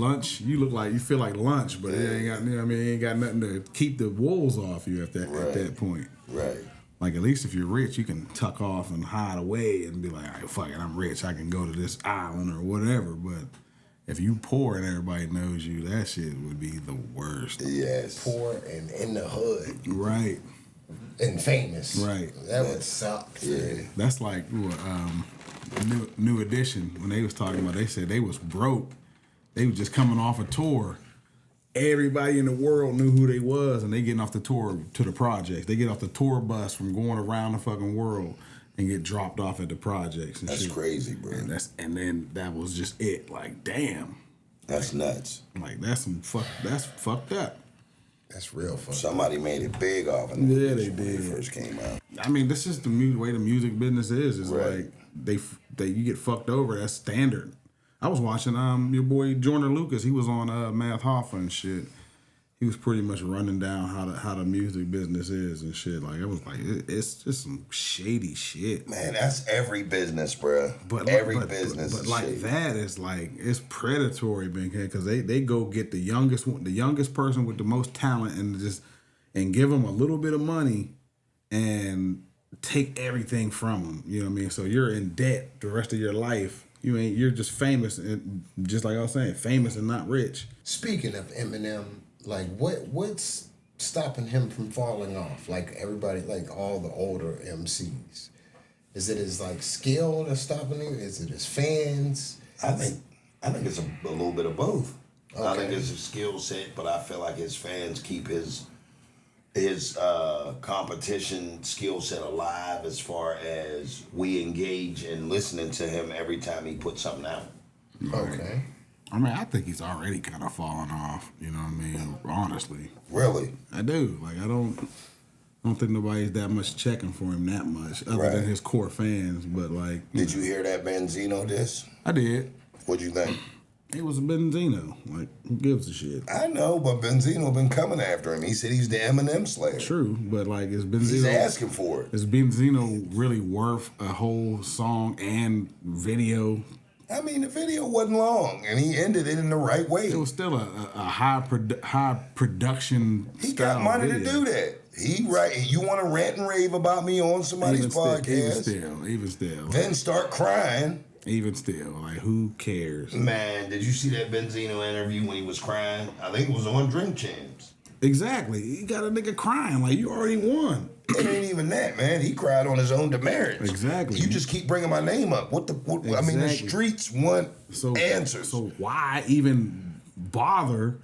feel like lunch, but it ain't got, you know what I mean, ain't got nothing to keep the wolves off you at that point. Right. Like, at least if you're rich, you can tuck off and hide away and be like, all right, fuck it, I'm rich. I can go to this island or whatever. But if you poor and everybody knows you, that shit would be the worst. Yes. Poor and in the hood. Right. And famous. Right. That would suck. Yeah. That's like New Edition, when they was talking about, they said they was broke. They was just coming off a tour. Everybody in the world knew who they was, and they getting off the tour to the projects. They get off the tour bus from going around the fucking world and get dropped off at the projects. And that's shit. crazy, bro. And then that was just it. Like, damn. That's nuts. Like, that's fucked up. That's real fun. Somebody made it big off of Yeah, they when did. it first came out. I mean, this is the way the music business is. It's Right. like they you get fucked over. That's standard. I was watching your boy Jordan Lucas. He was on Math Hoffa and shit. He was pretty much running down how the music business is and shit. Like, it was like it's just some shady shit. Man, that's every business, bro. But every business. But is like shady. that is like it's predatory, because they go get the youngest person with the most talent and give them a little bit of money and take everything from them. You know what I mean? So you're in debt the rest of your life. You're just famous, and just like I was saying, famous and not rich. Speaking of Eminem, like what's stopping him from falling off? Like everybody, like all the older MCs. Is it his like skill that's stopping him? Is it his fans? I think it's a little bit of both. Okay. I think it's a skill set, but I feel like his fans keep his competition skill set alive as far as we engage in listening to him every time he puts something out. Okay. I mean, I think he's already kind of fallen off. You know what I mean? Honestly, Really? I do. Like, I don't think nobody's that much checking for him that much, other Right. than his core fans. But like, Did you hear that Benzino diss? I did. What'd you think? It was a Benzino. Like, who gives a shit? I know, but Benzino been coming after him. He said he's the Eminem slayer. True, but like, is He's Benzino asking for it. is Benzino really worth a whole song and video? I mean, the video wasn't long, and he ended it in the right way. It was still a high production. He got money to do that. You want to rant and rave about me on somebody's podcast? Even still. Then start crying. Even still, like, who cares? Man, did you see that Benzino interview when he was crying? I think it was on Drink Champs. Exactly. You got a nigga crying like you already won. It ain't even that, man. He cried on his own demerits. Exactly. You just keep bringing my name up. What? I mean, the Exactly. streets want answers. So why even bother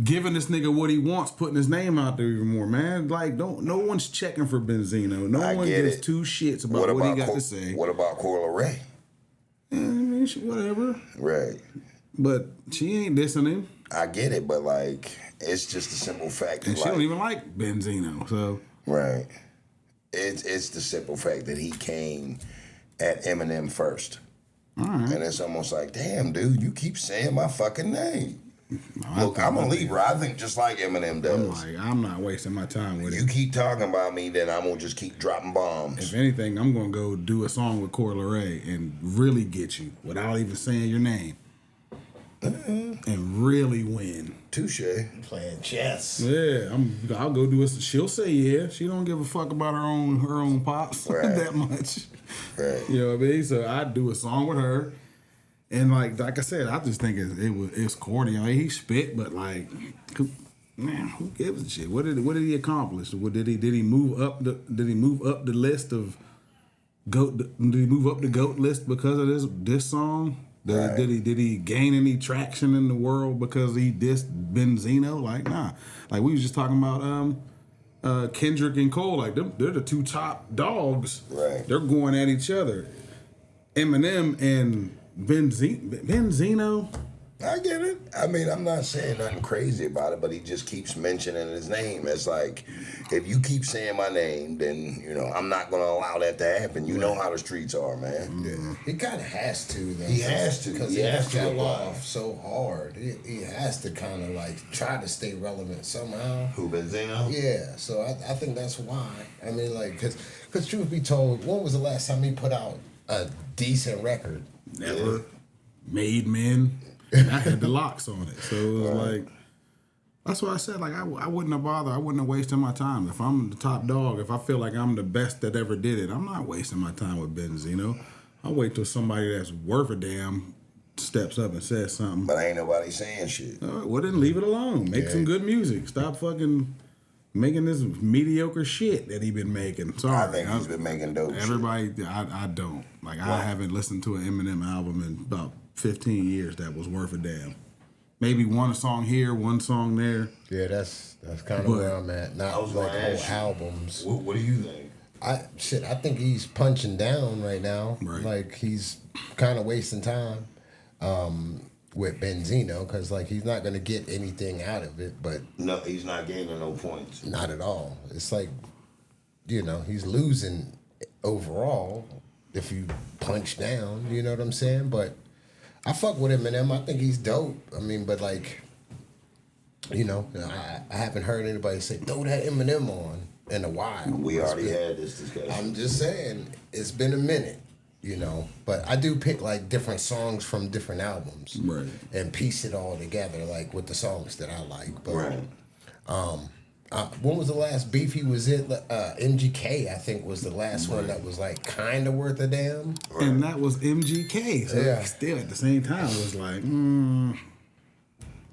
giving this nigga what he wants, putting his name out there even more, man? Like, no one's checking for Benzino. No one gives two shits about what he got to say. What about Coyle Ray? I mean, whatever. Right. But she ain't dissing him. I get it, but like, it's just a simple fact. And she don't even like Benzino, so. Right. It's the simple fact that he came at Eminem first. All right. And it's almost like, damn, dude, you keep saying my fucking name. Look, I'm a Libra. I think just like Eminem does. I'm not wasting my time with it. You keep talking about me, then I'm going to just keep dropping bombs. If anything, I'm going to go do a song with Coyle Ray and really get you without even saying your name. And really win. Touche. Playing chess. Yeah, I'll go do it. She'll say yeah. She don't give a fuck about her own pops that much. Right. You know what I mean? So I do a song with her, and like I said, I just think it's corny. Like, he spit, but like, man, who gives a shit? What did he accomplish? Did he move up the list of goat? Did he move up the GOAT list because of this song? Did he gain any traction in the world because he dissed Benzino? Like, nah. Like, we was just talking about Kendrick and Cole. Like, they're the two top dogs. Right. They're going at each other. Eminem and Benzino, I get it. I mean, I'm not saying nothing crazy about it, but he just keeps mentioning his name. It's like, if you keep saying my name, then, I'm not going to allow that to happen. You know how the streets are, man. Yeah. He kind of has to, though. He has to. Because He has to fell apply. off so hard. He has to kind of, like, try to stay relevant somehow. Who, Benzino? Yeah, so I think that's why. I mean, like, because truth be told, when was the last time he put out a decent record? Never. Made Men. I had the locks on it. So it was like, that's what I said. Like, I wouldn't have bothered. I wouldn't have wasted my time. If I'm the top dog, if I feel like I'm the best that ever did it, I'm not wasting my time with Benzino. I'll wait till somebody that's worth a damn steps up and says something. But ain't nobody saying shit. Well, then leave it alone. Make some good music. Stop fucking making this mediocre shit that he been making. Sorry. I think he's been making dope Everybody, I don't. Like, I haven't listened to an Eminem album in about 15 years that was worth a damn. Maybe one song here, one song there. Yeah, that's kind of where I'm at. Not like whole albums. What do you think? I think he's punching down right now. Right. Like, he's kind of wasting time with Benzino because, like, he's not going to get anything out of it. But No, he's not gaining no points. not at all. It's like, he's losing overall if you punch down. You know what I'm saying? But I fuck with Eminem. I think he's dope. I mean, but like, I haven't heard anybody say throw that Eminem on in a while. We already had this discussion. I'm just saying it's been a minute, But I do pick like different songs from different albums, Right. and piece it all together like with the songs that I like. But Right. when was the last beef he was in? MGK, I think, was the last one that was like kind of worth a damn. And that was MGK. So Yeah. still at the same time it was like,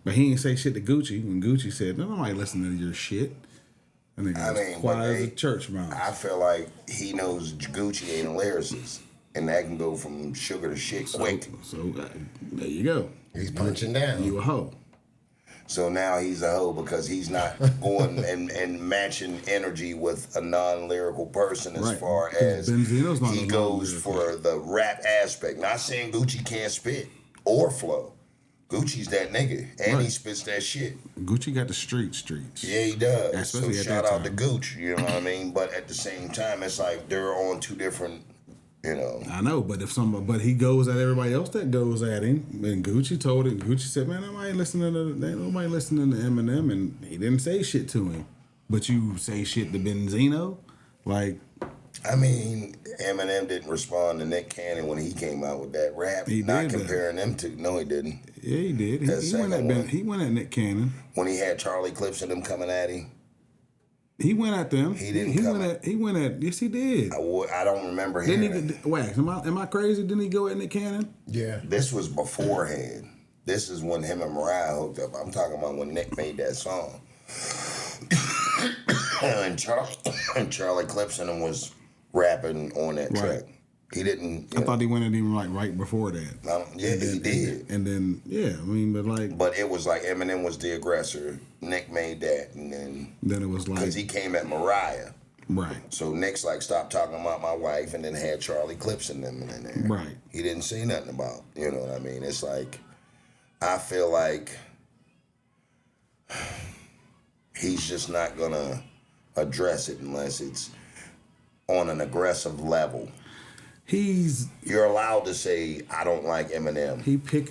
But he didn't say shit to Gucci when Gucci said, nobody listening to your shit. I think it was quiet as a church mouse. I feel like he knows Gucci ain't a lyricist. And that can go from sugar to shit quick. So there you go. He's punching down. You a hoe. So now he's a hoe because he's not going and matching energy with a non-lyrical person as Right. far 'Cause as Benzino's not he a goes non-lyrical. for the rap aspect. Not saying Gucci can't spit or flow. Gucci's that nigga, and he spits that shit. Gucci got the streets. Yeah, he does. Especially So at shout that out to time. Gucci, you know what I mean? But at the same time, it's like they're on two different, I know, but but he goes at everybody else that goes at him. And Gucci told it. Gucci said, "Man, nobody listening to Eminem," and he didn't say shit to him. But you say shit to Benzino, like I mean, Eminem didn't respond to Nick Cannon when he came out with that rap. He Not did, comparing them two. No, he didn't. yeah, he did. That He went second at one. he went at Nick Cannon. When he had Charlie Clips and them coming at him, He went at them. He didn't He come went at. Yes, he did. I don't remember hearing Didn't it. he? Wax. Am I crazy? Didn't he go at Nick Cannon? Yeah. This was beforehand. This is when him and Mariah hooked up. I'm talking about when Nick made that song. and Charlie Clips and him was rapping on that Right. track. He didn't. I thought he went at him like right before that. Yeah, he did. And then but like But it was like Eminem was the aggressor. Nick made that, and then it was like because he came at Mariah. right. So Nick's like, stop talking about my wife, and then had Charlie Clips in them in there. Right. He didn't say nothing about, you know what I mean? It's like, I feel like he's just not gonna address it unless it's on an aggressive level. You're allowed to say, I don't like Eminem. He picks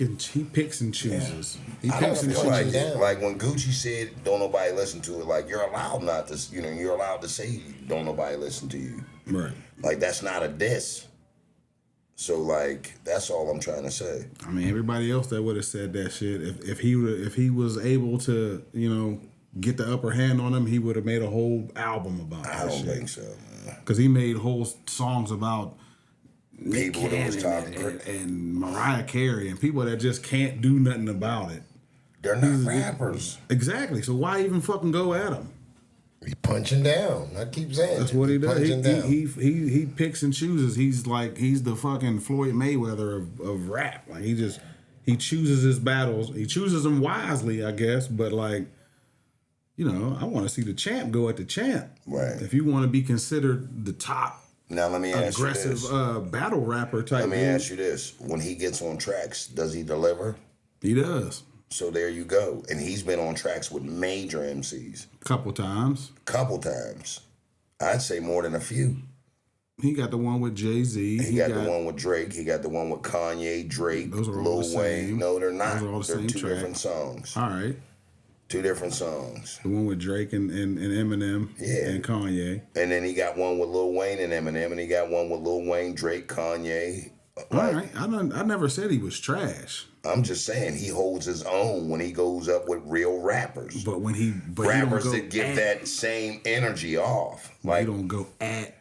and chooses. He I don't picks and feel chooses. like when Gucci said, don't nobody listen to it, like you're allowed not to, you're allowed to say, don't nobody listen to you. Right. Like that's not a diss. So like, that's all I'm trying to say. I mean, everybody else that would have said that shit, if he was able to, get the upper hand on him, he would have made a whole album about that I don't shit. think so, man. Because he made whole songs about People Nick that was Cannon talking and Mariah Carey and people that just can't do nothing about it. They're not rappers. Exactly. So why even fucking go at him? He punching down. I keep saying That's what he does. punching down. He picks and chooses. He's the fucking Floyd Mayweather of rap. Like he chooses his battles. He chooses them wisely, I guess. But like, I want to see the champ go at the champ. Right. If you want to be considered the top Now let me ask you aggressive this. battle rapper type. Let me dude. ask you this. When he gets on tracks, does he deliver? He does. So there you go. And he's been on tracks with major MCs. Couple times. I'd say more than a few. He got the one with Jay-Z. He got the one with Drake. He got the one with Kanye, Drake, those are all Lil Wayne. No, they're not. Those are all the they're same two track. different songs. All right. Two different songs. The one with Drake and Eminem and Kanye. And then he got one with Lil Wayne and Eminem, and he got one with Lil Wayne, Drake, Kanye. All right. I never said he was trash. I'm just saying he holds his own when he goes up with real rappers. But when rappers he that give that same energy off. Like, he don't go at.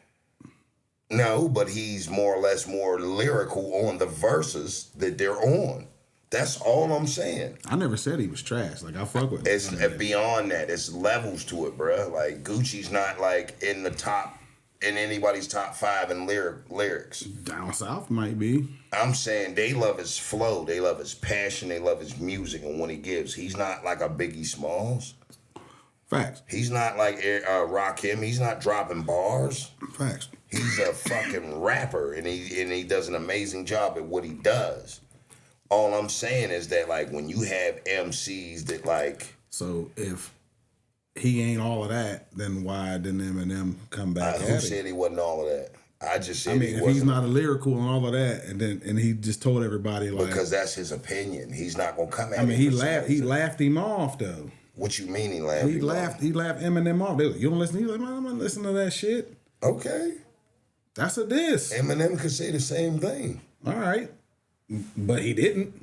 No, but he's more or less more lyrical on the verses that they're on. That's all I'm saying. I never said he was trash. Like, I fuck with him. It's beyond that. It's levels to it, bruh. Like, Gucci's not like in anybody's top 5 in lyrics. Down south might be. I'm saying they love his flow. They love his passion. They love his music and what he gives. He's not like a Biggie Smalls. Facts. He's not like Rakim. He's not dropping bars. Facts. He's a fucking rapper, and he does an amazing job at what he does. All I'm saying is that, like, when you have MCs that, like... So, if he ain't all of that, then why didn't Eminem come back Who said he wasn't all of that? I just said he wasn't. If he's not a lyrical and all of that, and he just told everybody, like... Because that's his opinion. He's not going to come at me. He laughed him off, though. What you mean he laughed him off? He laughed Eminem off. They like, you don't listen? He's like, man, I'm not listening to that shit. Okay. That's a diss. Eminem could say the same thing. All right. But he didn't.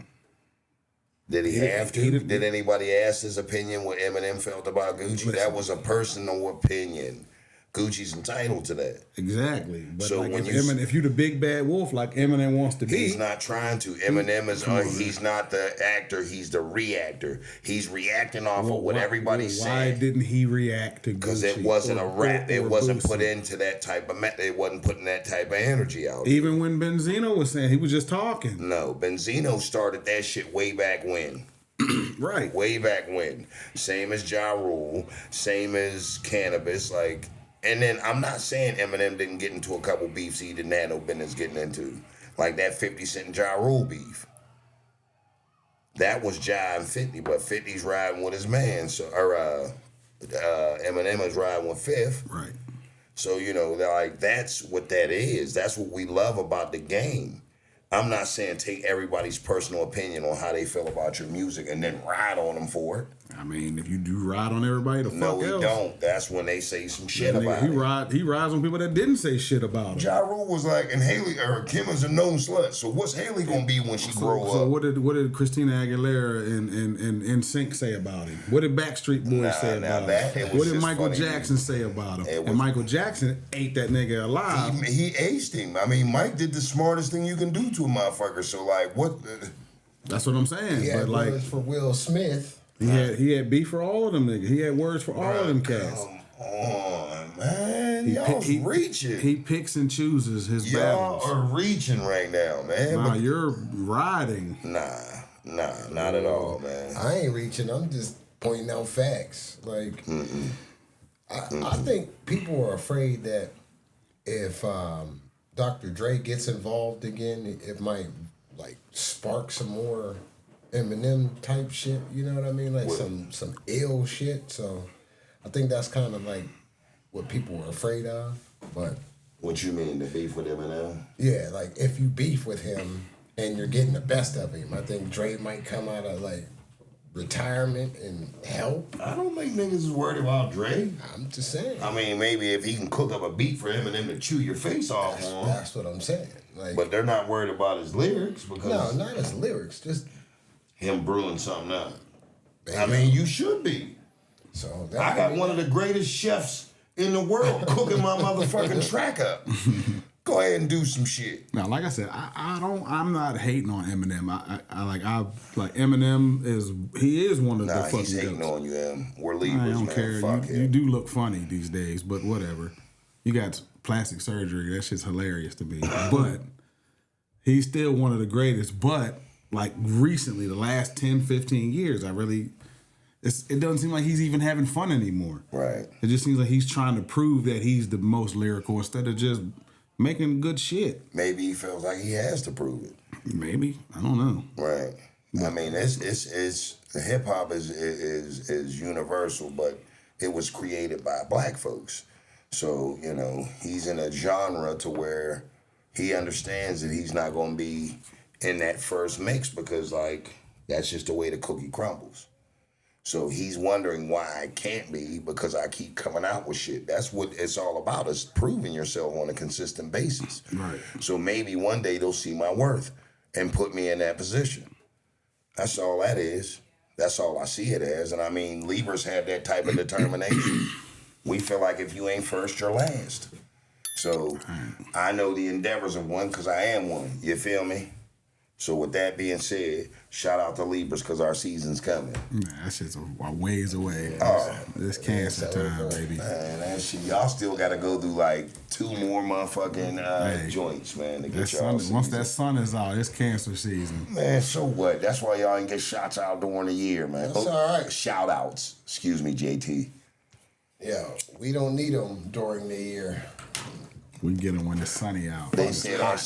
Did he have to? Did anybody ask his opinion what Eminem felt about Gucci? That was a personal opinion. Gucci's entitled to that. Exactly. But so like when if you the big bad wolf like Eminem wants to be, he's not trying to. Eminem is he's not the actor. He's the reactor. He's reacting off of what everybody's saying. Why didn't he react to Gucci? Because it wasn't a rap. It wasn't put into that type of. It wasn't putting that type of energy out. Even when Benzino was saying, he was just talking. No, Benzino started that shit way back when. Right. Way back when. Same as Ja Rule. Same as Cannabis. Like. And then I'm not saying Eminem didn't get into a couple beefs he didn't have no business getting into. Like that 50 Cent and Ja Rule beef. That was Ja and 50, but 50's riding with his man. So Eminem is riding with Fifth. Right. So, like that's what that is. That's what we love about the game. I'm not saying take everybody's personal opinion on how they feel about your music and then ride on them for it. I mean, if you do ride on everybody, the fuck else. No, we don't. That's when they say some shit about it. He rides on people that didn't say shit about him. Ja Rule was like, and Haley or Kim is a known slut. So what's Haley gonna be when she grow up? So what did Christina Aguilera and NSYNC say about him? What did Backstreet Boys say about him? What did Michael Jackson say about him? And Michael Jackson ate that nigga alive. He aced him. I mean, Mike did the smartest thing you can do to a motherfucker. So like, what? That's what I'm saying. He had words for Will Smith. He had beef for all of them niggas. He had words for all of them cats. Come on, man. Y'all's reaching. He picks and chooses his battles. Y'all are reaching right now, man. Nah, you're riding. Nah, not at all, man. I ain't reaching. I'm just pointing out facts. Like, I think people are afraid that if Dr. Dre gets involved again, it might like spark some more Eminem type shit, you know what I mean? Like some ill shit. So I think that's kind of like what people are afraid of. But what you mean, the beef with Eminem? Yeah, like if you beef with him and you're getting the best of him, I think Dre might come out of like retirement and help. I don't think niggas is worried about Dre. I'm just saying. I mean, maybe if he can cook up a beat for Eminem to chew your face off on. That's what I'm saying. Like, but they're not worried about his lyrics because no, not his lyrics, just him brewing something up. I mean, you should be. So I got one of the greatest chefs in the world cooking my motherfucking track up. Go ahead and do some shit. Now, like I said, I'm not hating on Eminem. Eminem is one of the fucking he's hating goats. on you, Em. We're Libras, I don't man. care. Fuck You do look funny these days, but whatever. You got plastic surgery. That shit's hilarious to me. But he's still one of the greatest. But like recently, the last 10, 15 years, it doesn't seem like he's even having fun anymore. Right. It just seems like he's trying to prove that he's the most lyrical instead of just making good shit. Maybe he feels like he has to prove it. Maybe. I don't know. Right. I mean, it's hip hop is universal, but it was created by black folks. So, you know, he's in a genre to where he understands that he's not going to be in that first mix because, like, that's just the way the cookie crumbles. So he's wondering why I can't be because I keep coming out with shit. That's what it's all about, is proving yourself on a consistent basis. Right. So maybe one day they'll see my worth and put me in that position. That's all that is. That's all I see it as. And I mean, Libras have that type of determination. We feel like if you ain't first, you're last. So I know the endeavors of one because I am one. You feel me? So with that being said, shout out to Libras because our season's coming. Man, that shit's a ways away. Oh, It's cancer time, baby. Man, that shit, y'all still got to go through like 2 more motherfucking joints, man, to get y'all season. Once that sun is out, it's cancer season. Man, so what? That's why y'all ain't get shots out during the year, man. That's all right. Shout outs. Excuse me, JT. Yeah, we don't need them during the year. We get them when it's sunny out. They said our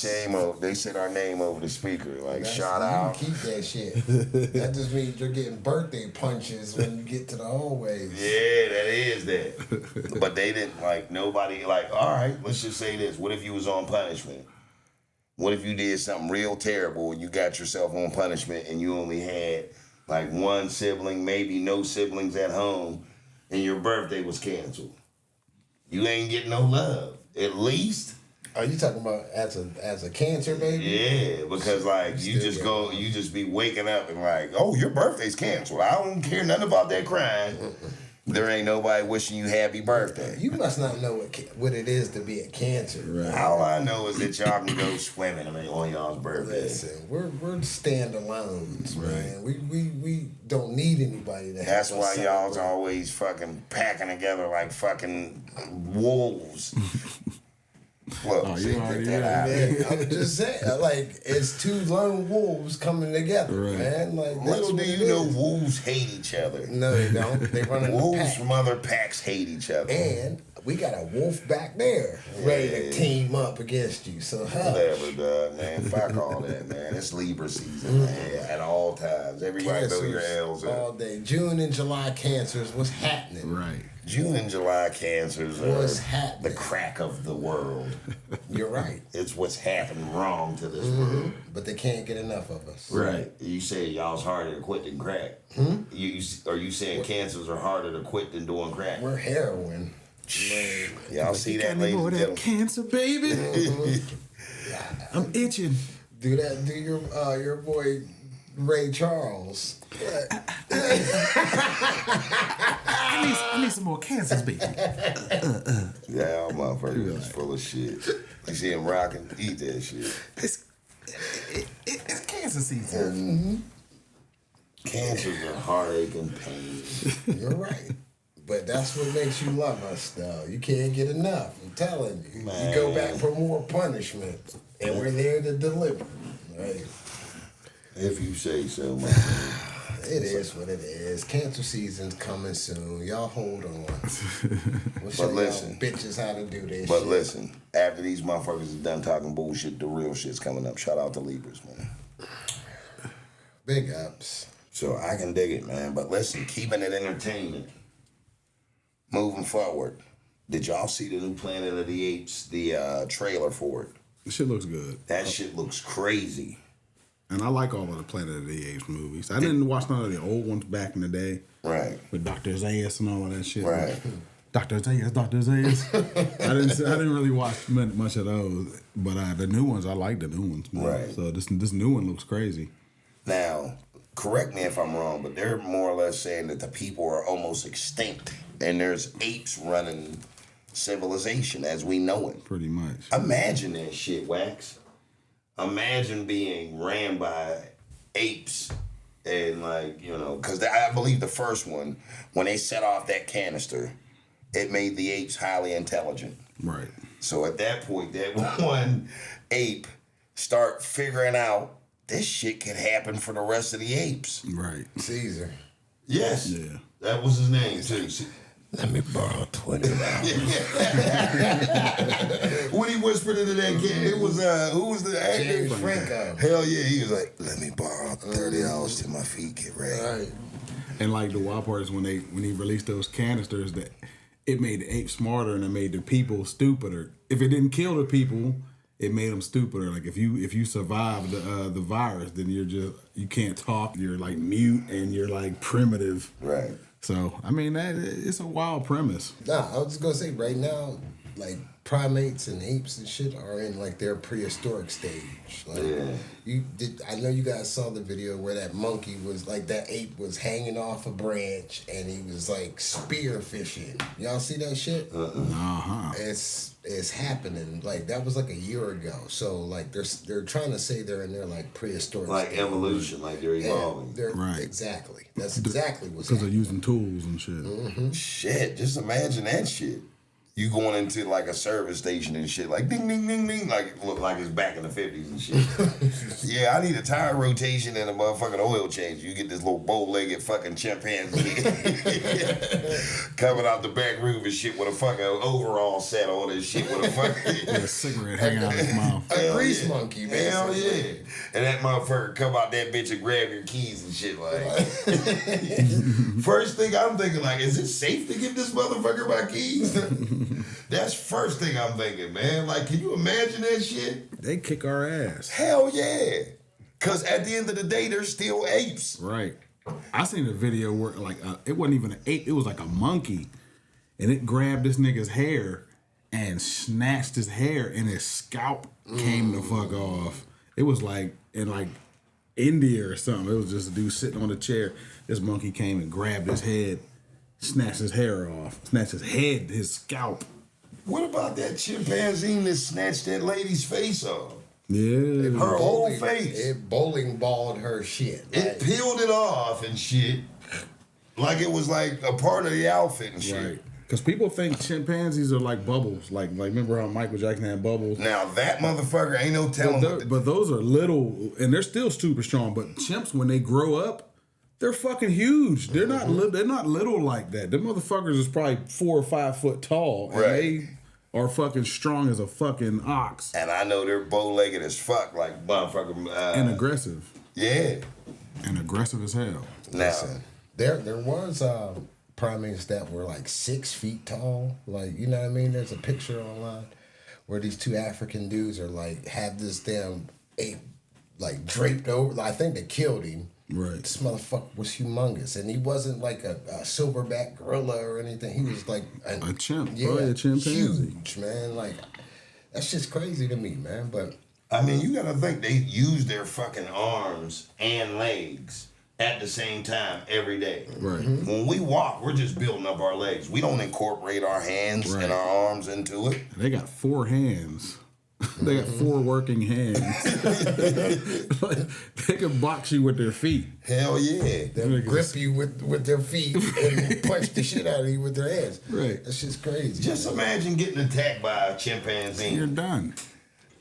name over the speaker. Like, shout out. You keep that shit. That just means you're getting birthday punches when you get to the hallways. Yeah, that is that. But they didn't, like, nobody, like, all right, let's just say this. What if you was on punishment? What if you did something real terrible and you got yourself on punishment and you only had, like, one sibling, maybe no siblings at home, and your birthday was canceled? You ain't getting no love. At least. Are you talking about as a cancer baby? Yeah, because like you just be waking up and like, oh, your birthday's canceled. I don't care nothing about that crying. There ain't nobody wishing you happy birthday. You must not know what it is to be a cancer. Right. All I know is that y'all can go swimming on y'all's birthday. Listen, we're standalones, man. We don't need anybody to help That's us why y'all's celebrate. always fucking packing together like fucking wolves. Well, see, you get already that out. Man, I'm just saying, like, it's 2 lone wolves coming together, man. Like, that's Little do what it you know, is. wolves hate each other. No, they don't. They run in a Wolves pack. from other packs hate each other. And we got a wolf back there ready to team up against you. So, Whatever, dog, man. Fuck all that, man. It's Libra season, man. At all times. Everybody know your L's all up. day. June and July cancers, what's happening? Right. June and July cancers What's are happening? the crack of the world. You're right. It's what's happened wrong to this world. But they can't get enough of us. Right. You say y'all's harder to quit than crack. Are you saying cancers are harder to quit than doing crack? We're heroin. Man. Y'all see that, Got me ladies over and that gentlemen? cancer, baby. I'm itching. Do that. Do your boy Ray Charles. I need some more cancers, baby. Yeah, all motherfuckers is full of shit. You see him rocking? Eat that shit. It's cancer season. Cancers are heartache and pain. You're right. But that's what makes you love us, though. You can't get enough. I'm telling you. Man. You go back for more punishment, and we're there to deliver. Right? If you say so, man. It is what it is. Cancer season's coming soon. Y'all hold on. We'll show But listen. y'all bitches how to do this But shit. listen, after these motherfuckers are done talking bullshit, the real shit's coming up. Shout out to Libras, man. Big ups. So I can dig it, man. But listen, keeping it entertainment. Moving forward. Did y'all see the new Planet of the Apes, the trailer for it? This shit looks good. That shit looks crazy. And I like all of the Planet of the Apes movies. I didn't watch none of the old ones back in the day. Right. With Dr. Zayas and all of that shit. Right. Dr. Zayas. I didn't really watch much of those. But the new ones, I like the new ones, man. Right. So this new one looks crazy. Now, correct me if I'm wrong, but they're more or less saying that the people are almost extinct. And there's apes running civilization as we know it. Pretty much. Imagine that shit, Wax. Imagine being ran by apes and because I believe the first one, when they set off that canister, it made the apes highly intelligent. Right. So at that point, that one ape start figuring out this shit could happen for the rest of the apes. Right. Caesar. Yes. Yeah. That was his name too. Let me borrow $20. When he whispered into that kid, it was who was the actor? James Franco. Hell yeah, he was like, "Let me borrow $30 till my feet get ready." Right. And like the wild part is when he released those canisters, that it made the apes smarter and it made the people stupider. If it didn't kill the people, it made them stupider. Like if you survive the virus, then you can't talk. You're like mute and you're like primitive. Right. So I mean it's a wild premise. Nah, I was just gonna say right now, like primates and apes and shit are in like their prehistoric stage. Like, I know you guys saw the video where that monkey was like that ape was hanging off a branch and he was like spear fishing. Y'all see that shit? It's happening. Like that was like a year ago. So like they're trying to say they're in their like prehistoric Like stage. evolution, like they're evolving. Right. Exactly. That's exactly what's because happening. they're using tools and shit. Shit, just imagine that shit. You going into like a service station and shit, like ding, ding, ding, ding, like it look like it's back in the 50s and shit. Yeah, I need a tire rotation and a motherfucking oil change. You get this little bow-legged fucking chimpanzee coming out the back roof and shit with a fucking overall set on and shit with a fucking With a cigarette hanging out his mouth. A grease monkey, man. Hell yeah. And that motherfucker come out that bitch and grab your keys and shit like. First thing I'm thinking like, is it safe to give this motherfucker my keys? That's first thing I'm thinking, man. Like, can you imagine that shit? They kick our ass. Hell yeah. Cause at the end of the day, they're still apes. Right. I seen a video where like it wasn't even an ape, it was like a monkey. And it grabbed this nigga's hair and snatched his hair and his scalp came the fuck off. It was like in like India or something. It was just a dude sitting on a chair. This monkey came and grabbed his head, snatched his hair off, snatched his head, his scalp. What about that chimpanzee that snatched that lady's face off? Yeah. Her whole face. It bowling balled her shit. It peeled it off and shit. Like it was like a part of the outfit and shit. Right. Because people think chimpanzees are like bubbles. Like remember how Michael Jackson had bubbles? Now that motherfucker ain't no telling. But those are little, and they're still super strong. But chimps, when they grow up, they're fucking huge. They're not. They're not little like that. Them motherfuckers is probably 4 or 5 foot tall, and they are fucking strong as a fucking ox. And I know they're bow-legged as fuck, like motherfucker. And aggressive. Yeah. And aggressive as hell. Now there was primates that were like 6 feet tall. Like, you know what I mean? There's a picture online where these two African dudes are like have this damn ape like draped over. I think they killed him. Right. This motherfucker was humongous, and he wasn't like a silverback gorilla or anything. He was like a chimp, probably a chimpanzee. Huge, man. Like that's just crazy to me, man. But I mean, you gotta think they use their fucking arms and legs at the same time every day. Right. When we walk, we're just building up our legs. We don't incorporate our hands and our arms into it. They got 4 hands. They got 4 working hands. Like, they can box you with their feet. Hell yeah. They'll grip you with their feet and punch the shit out of you with their hands. Right. That's just crazy. Just imagine getting attacked by a chimpanzee. You're done.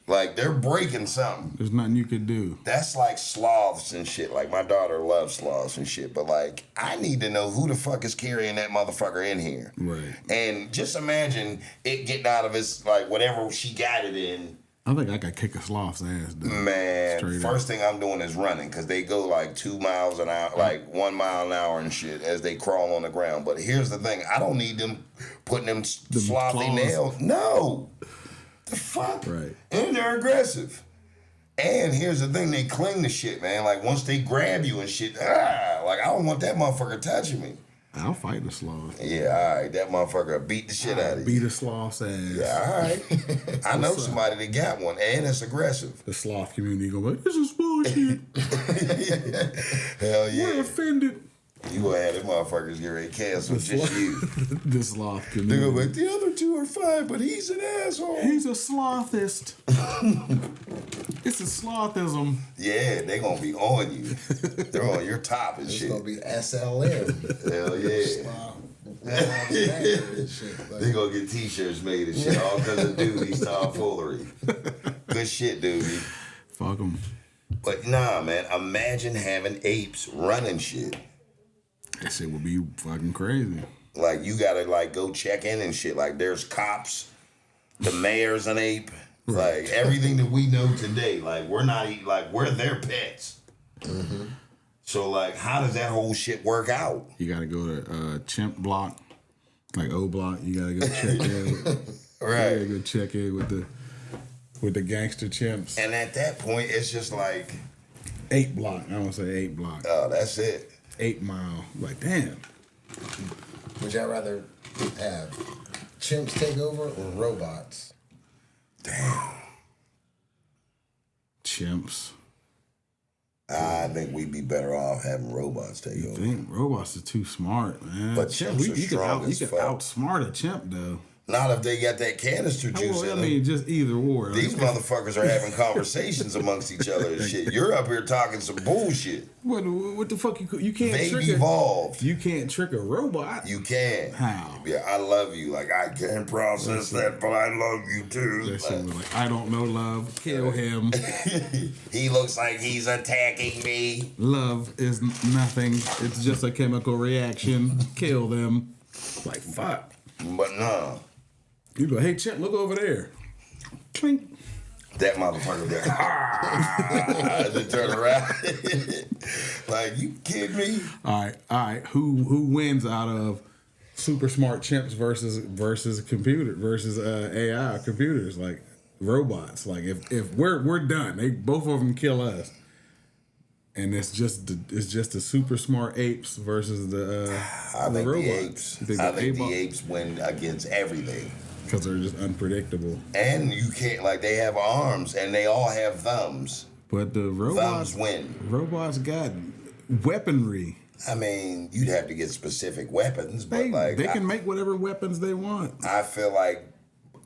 Like, they're breaking something. There's nothing you could do. That's like sloths and shit. Like, my daughter loves sloths and shit. But, like, I need to know who the fuck is carrying that motherfucker in here. Right. And just imagine it getting out of its, like, whatever she got it in. I think I could kick a sloth's ass, though. Man, first thing I'm doing is running. Because they go, like, 2 miles an hour, like 1 mile an hour and shit as they crawl on the ground. But here's the thing. I don't need them putting them slothy claws. nails. No. The fuck? Right. And they're aggressive. And here's the thing, they cling to shit, man. Like, once they grab you and shit, like, I don't want that motherfucker touching me. I'll fight the sloth. Yeah, all right. That motherfucker beat the shit out of you. Beat a sloth's ass. Yeah, all right. I know somebody that got one, and it's aggressive. The sloth community gonna be like, this is bullshit. Hell yeah. We're offended. You gonna have them motherfuckers get ready to cancel just you. The sloth They're community. gonna be like, the other 2 are fine, but he's an asshole. He's a slothist. It's a slothism. Yeah, they gonna be on you. They're on your top and It's shit. gonna be SLM. Hell yeah. They gonna get t-shirts made and shit, all because of Doobie's tomfoolery. Good shit, Doobie. Fuck them. But nah, man, imagine having apes running shit. That shit would be fucking crazy. Like, you gotta, like, go check in and shit. Like, there's cops, the mayor's an ape. Like, everything that we know today, like, we're their pets. Mm-hmm. So, like, how does that whole shit work out? You gotta go to chimp block, like O block. You gotta go check in. Right. You gotta go check in with the gangster chimps. And at that point, it's just like 8 block. I don't say 8 block. Oh, that's it. 8 Mile. Like, damn. Would y'all rather have chimps take over or robots? Damn. Chimps. I think we'd be better off having robots take over. I think robots are too smart, man. But chimps are strong as You fuck. can outsmart a chimp, though. Not if they got that canister juice Well, I in them. mean, just either or. These motherfuckers are having conversations amongst each other and shit. You're up here talking some bullshit. What the fuck? You can't They've trick evolved. You can't trick a robot. You can. How? Yeah, I love you. Like, I can't process that, but I love you too. That shit was like, I don't know love. Kill him. He looks like he's attacking me. Love is nothing. It's just a chemical reaction. Kill them. Like, fuck. But no. You go, hey, chimp, look over there. Clink. That motherfucker there. They turn around. Like, you kidding me? All right. Who wins out of super smart chimps versus AI computers, like robots? Like, if we're done, they both of them kill us, and it's just the super smart apes versus the robots. I think the apes win against everything. Because they're just unpredictable. And you can't, like, they have arms and they all have thumbs. But the robots Thumbs win. Robots got weaponry. I mean, you'd have to get specific weapons, but They can make whatever weapons they want. I feel like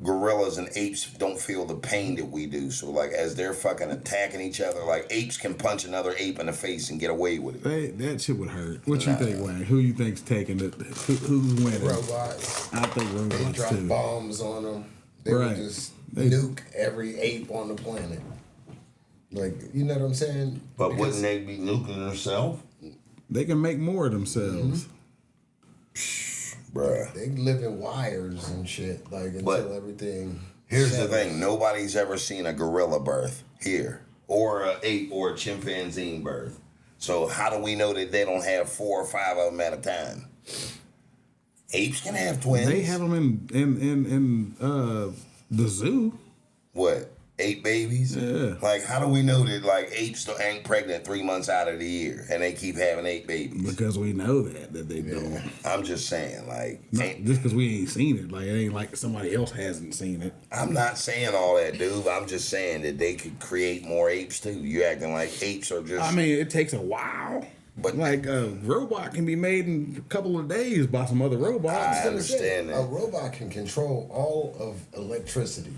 gorillas and apes don't feel the pain that we do. So, like, as they're fucking attacking each other, like, apes can punch another ape in the face and get away with it. That shit would hurt. What you think, Wayne? Who you think's taking it? Who's winning? Robots. I think robots They drop too. bombs on them. They would just nuke every ape on the planet. Like, you know what I'm saying? But wouldn't they be nuking themselves? They can make more of themselves. Bruh. They live in wires and shit, like, until everything. Here's the thing: nobody's ever seen a gorilla birth here, or an ape or a chimpanzee birth. So how do we know that they don't have 4 or 5 of them at a time? Apes can have twins. They have them in the zoo. What? 8 babies? Yeah. Like, how do we know that, like, apes ain't pregnant 3 months out of the year and they keep having 8 babies? Because we know that they don't. I'm just saying, like, Just because we ain't seen it. Like, it ain't like somebody else hasn't seen it. I'm not saying all that, dude. I'm just saying that they could create more apes too. You acting like apes are just. I mean, it takes a while. But like a robot can be made in a couple of days by some other robots. I understand that. A robot can control all of electricity.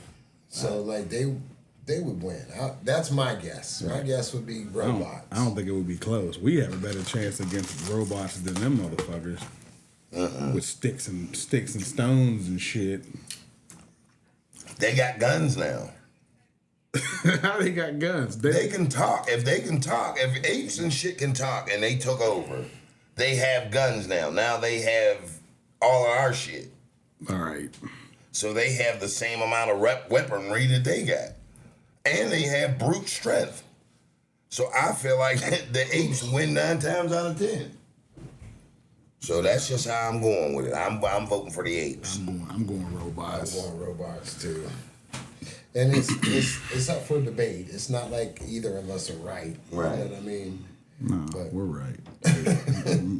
So, like, they would win. That's my guess. My guess would be robots. I don't think it would be close. We have a better chance against robots than them motherfuckers. With sticks and stones and shit. They got guns now. How they got guns? They can talk. If apes and shit can talk and they took over, they have guns now. Now they have all of our shit. All right. So they have the same amount of weaponry that they got. And they have brute strength. So I feel like the apes win 9 times out of 10. So that's just how I'm going with it. I'm voting for the apes. I'm going robots. I'm going robots too. And it's up for debate. It's not like either of us are right. Right. You know what I mean? No, we're right.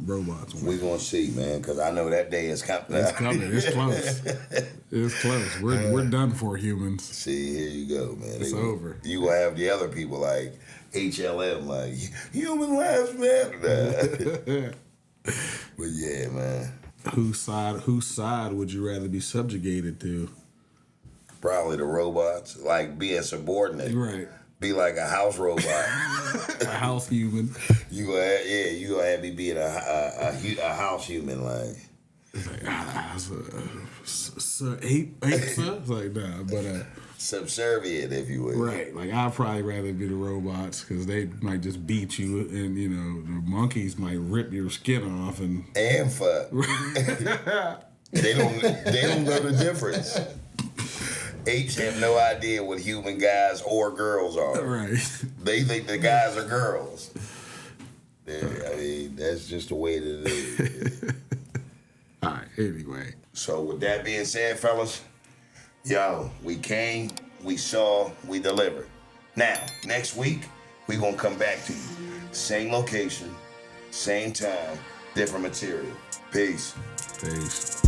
Robots win. We're going to see, man, because I know that day is coming. It's coming. It's close. It's close. We're done for humans. See, here you go, man. It's over. You will have the other people like HLM, like, human lives matter. But yeah, man. Whose side would you rather be subjugated to? Probably the robots. Like, be a subordinate. Right. Be like a house robot. A house human. You gonna have me being a house human, like. It's like, sir, ape, sir. It's like, nah, but Subservient, if you will. Right. Like, I'd probably rather be the robots because they might just beat you, and, you know, the monkeys might rip your skin off and fuck. They don't know the difference. Apes have no idea what human guys or girls are. Right. They think the guys are girls. Yeah, I mean, that's just the way that it is. All right, anyway. So with that being said, fellas, yo, we came, we saw, we delivered. Now, next week, we gonna come back to you. Same location, same time, different material. Peace. Peace.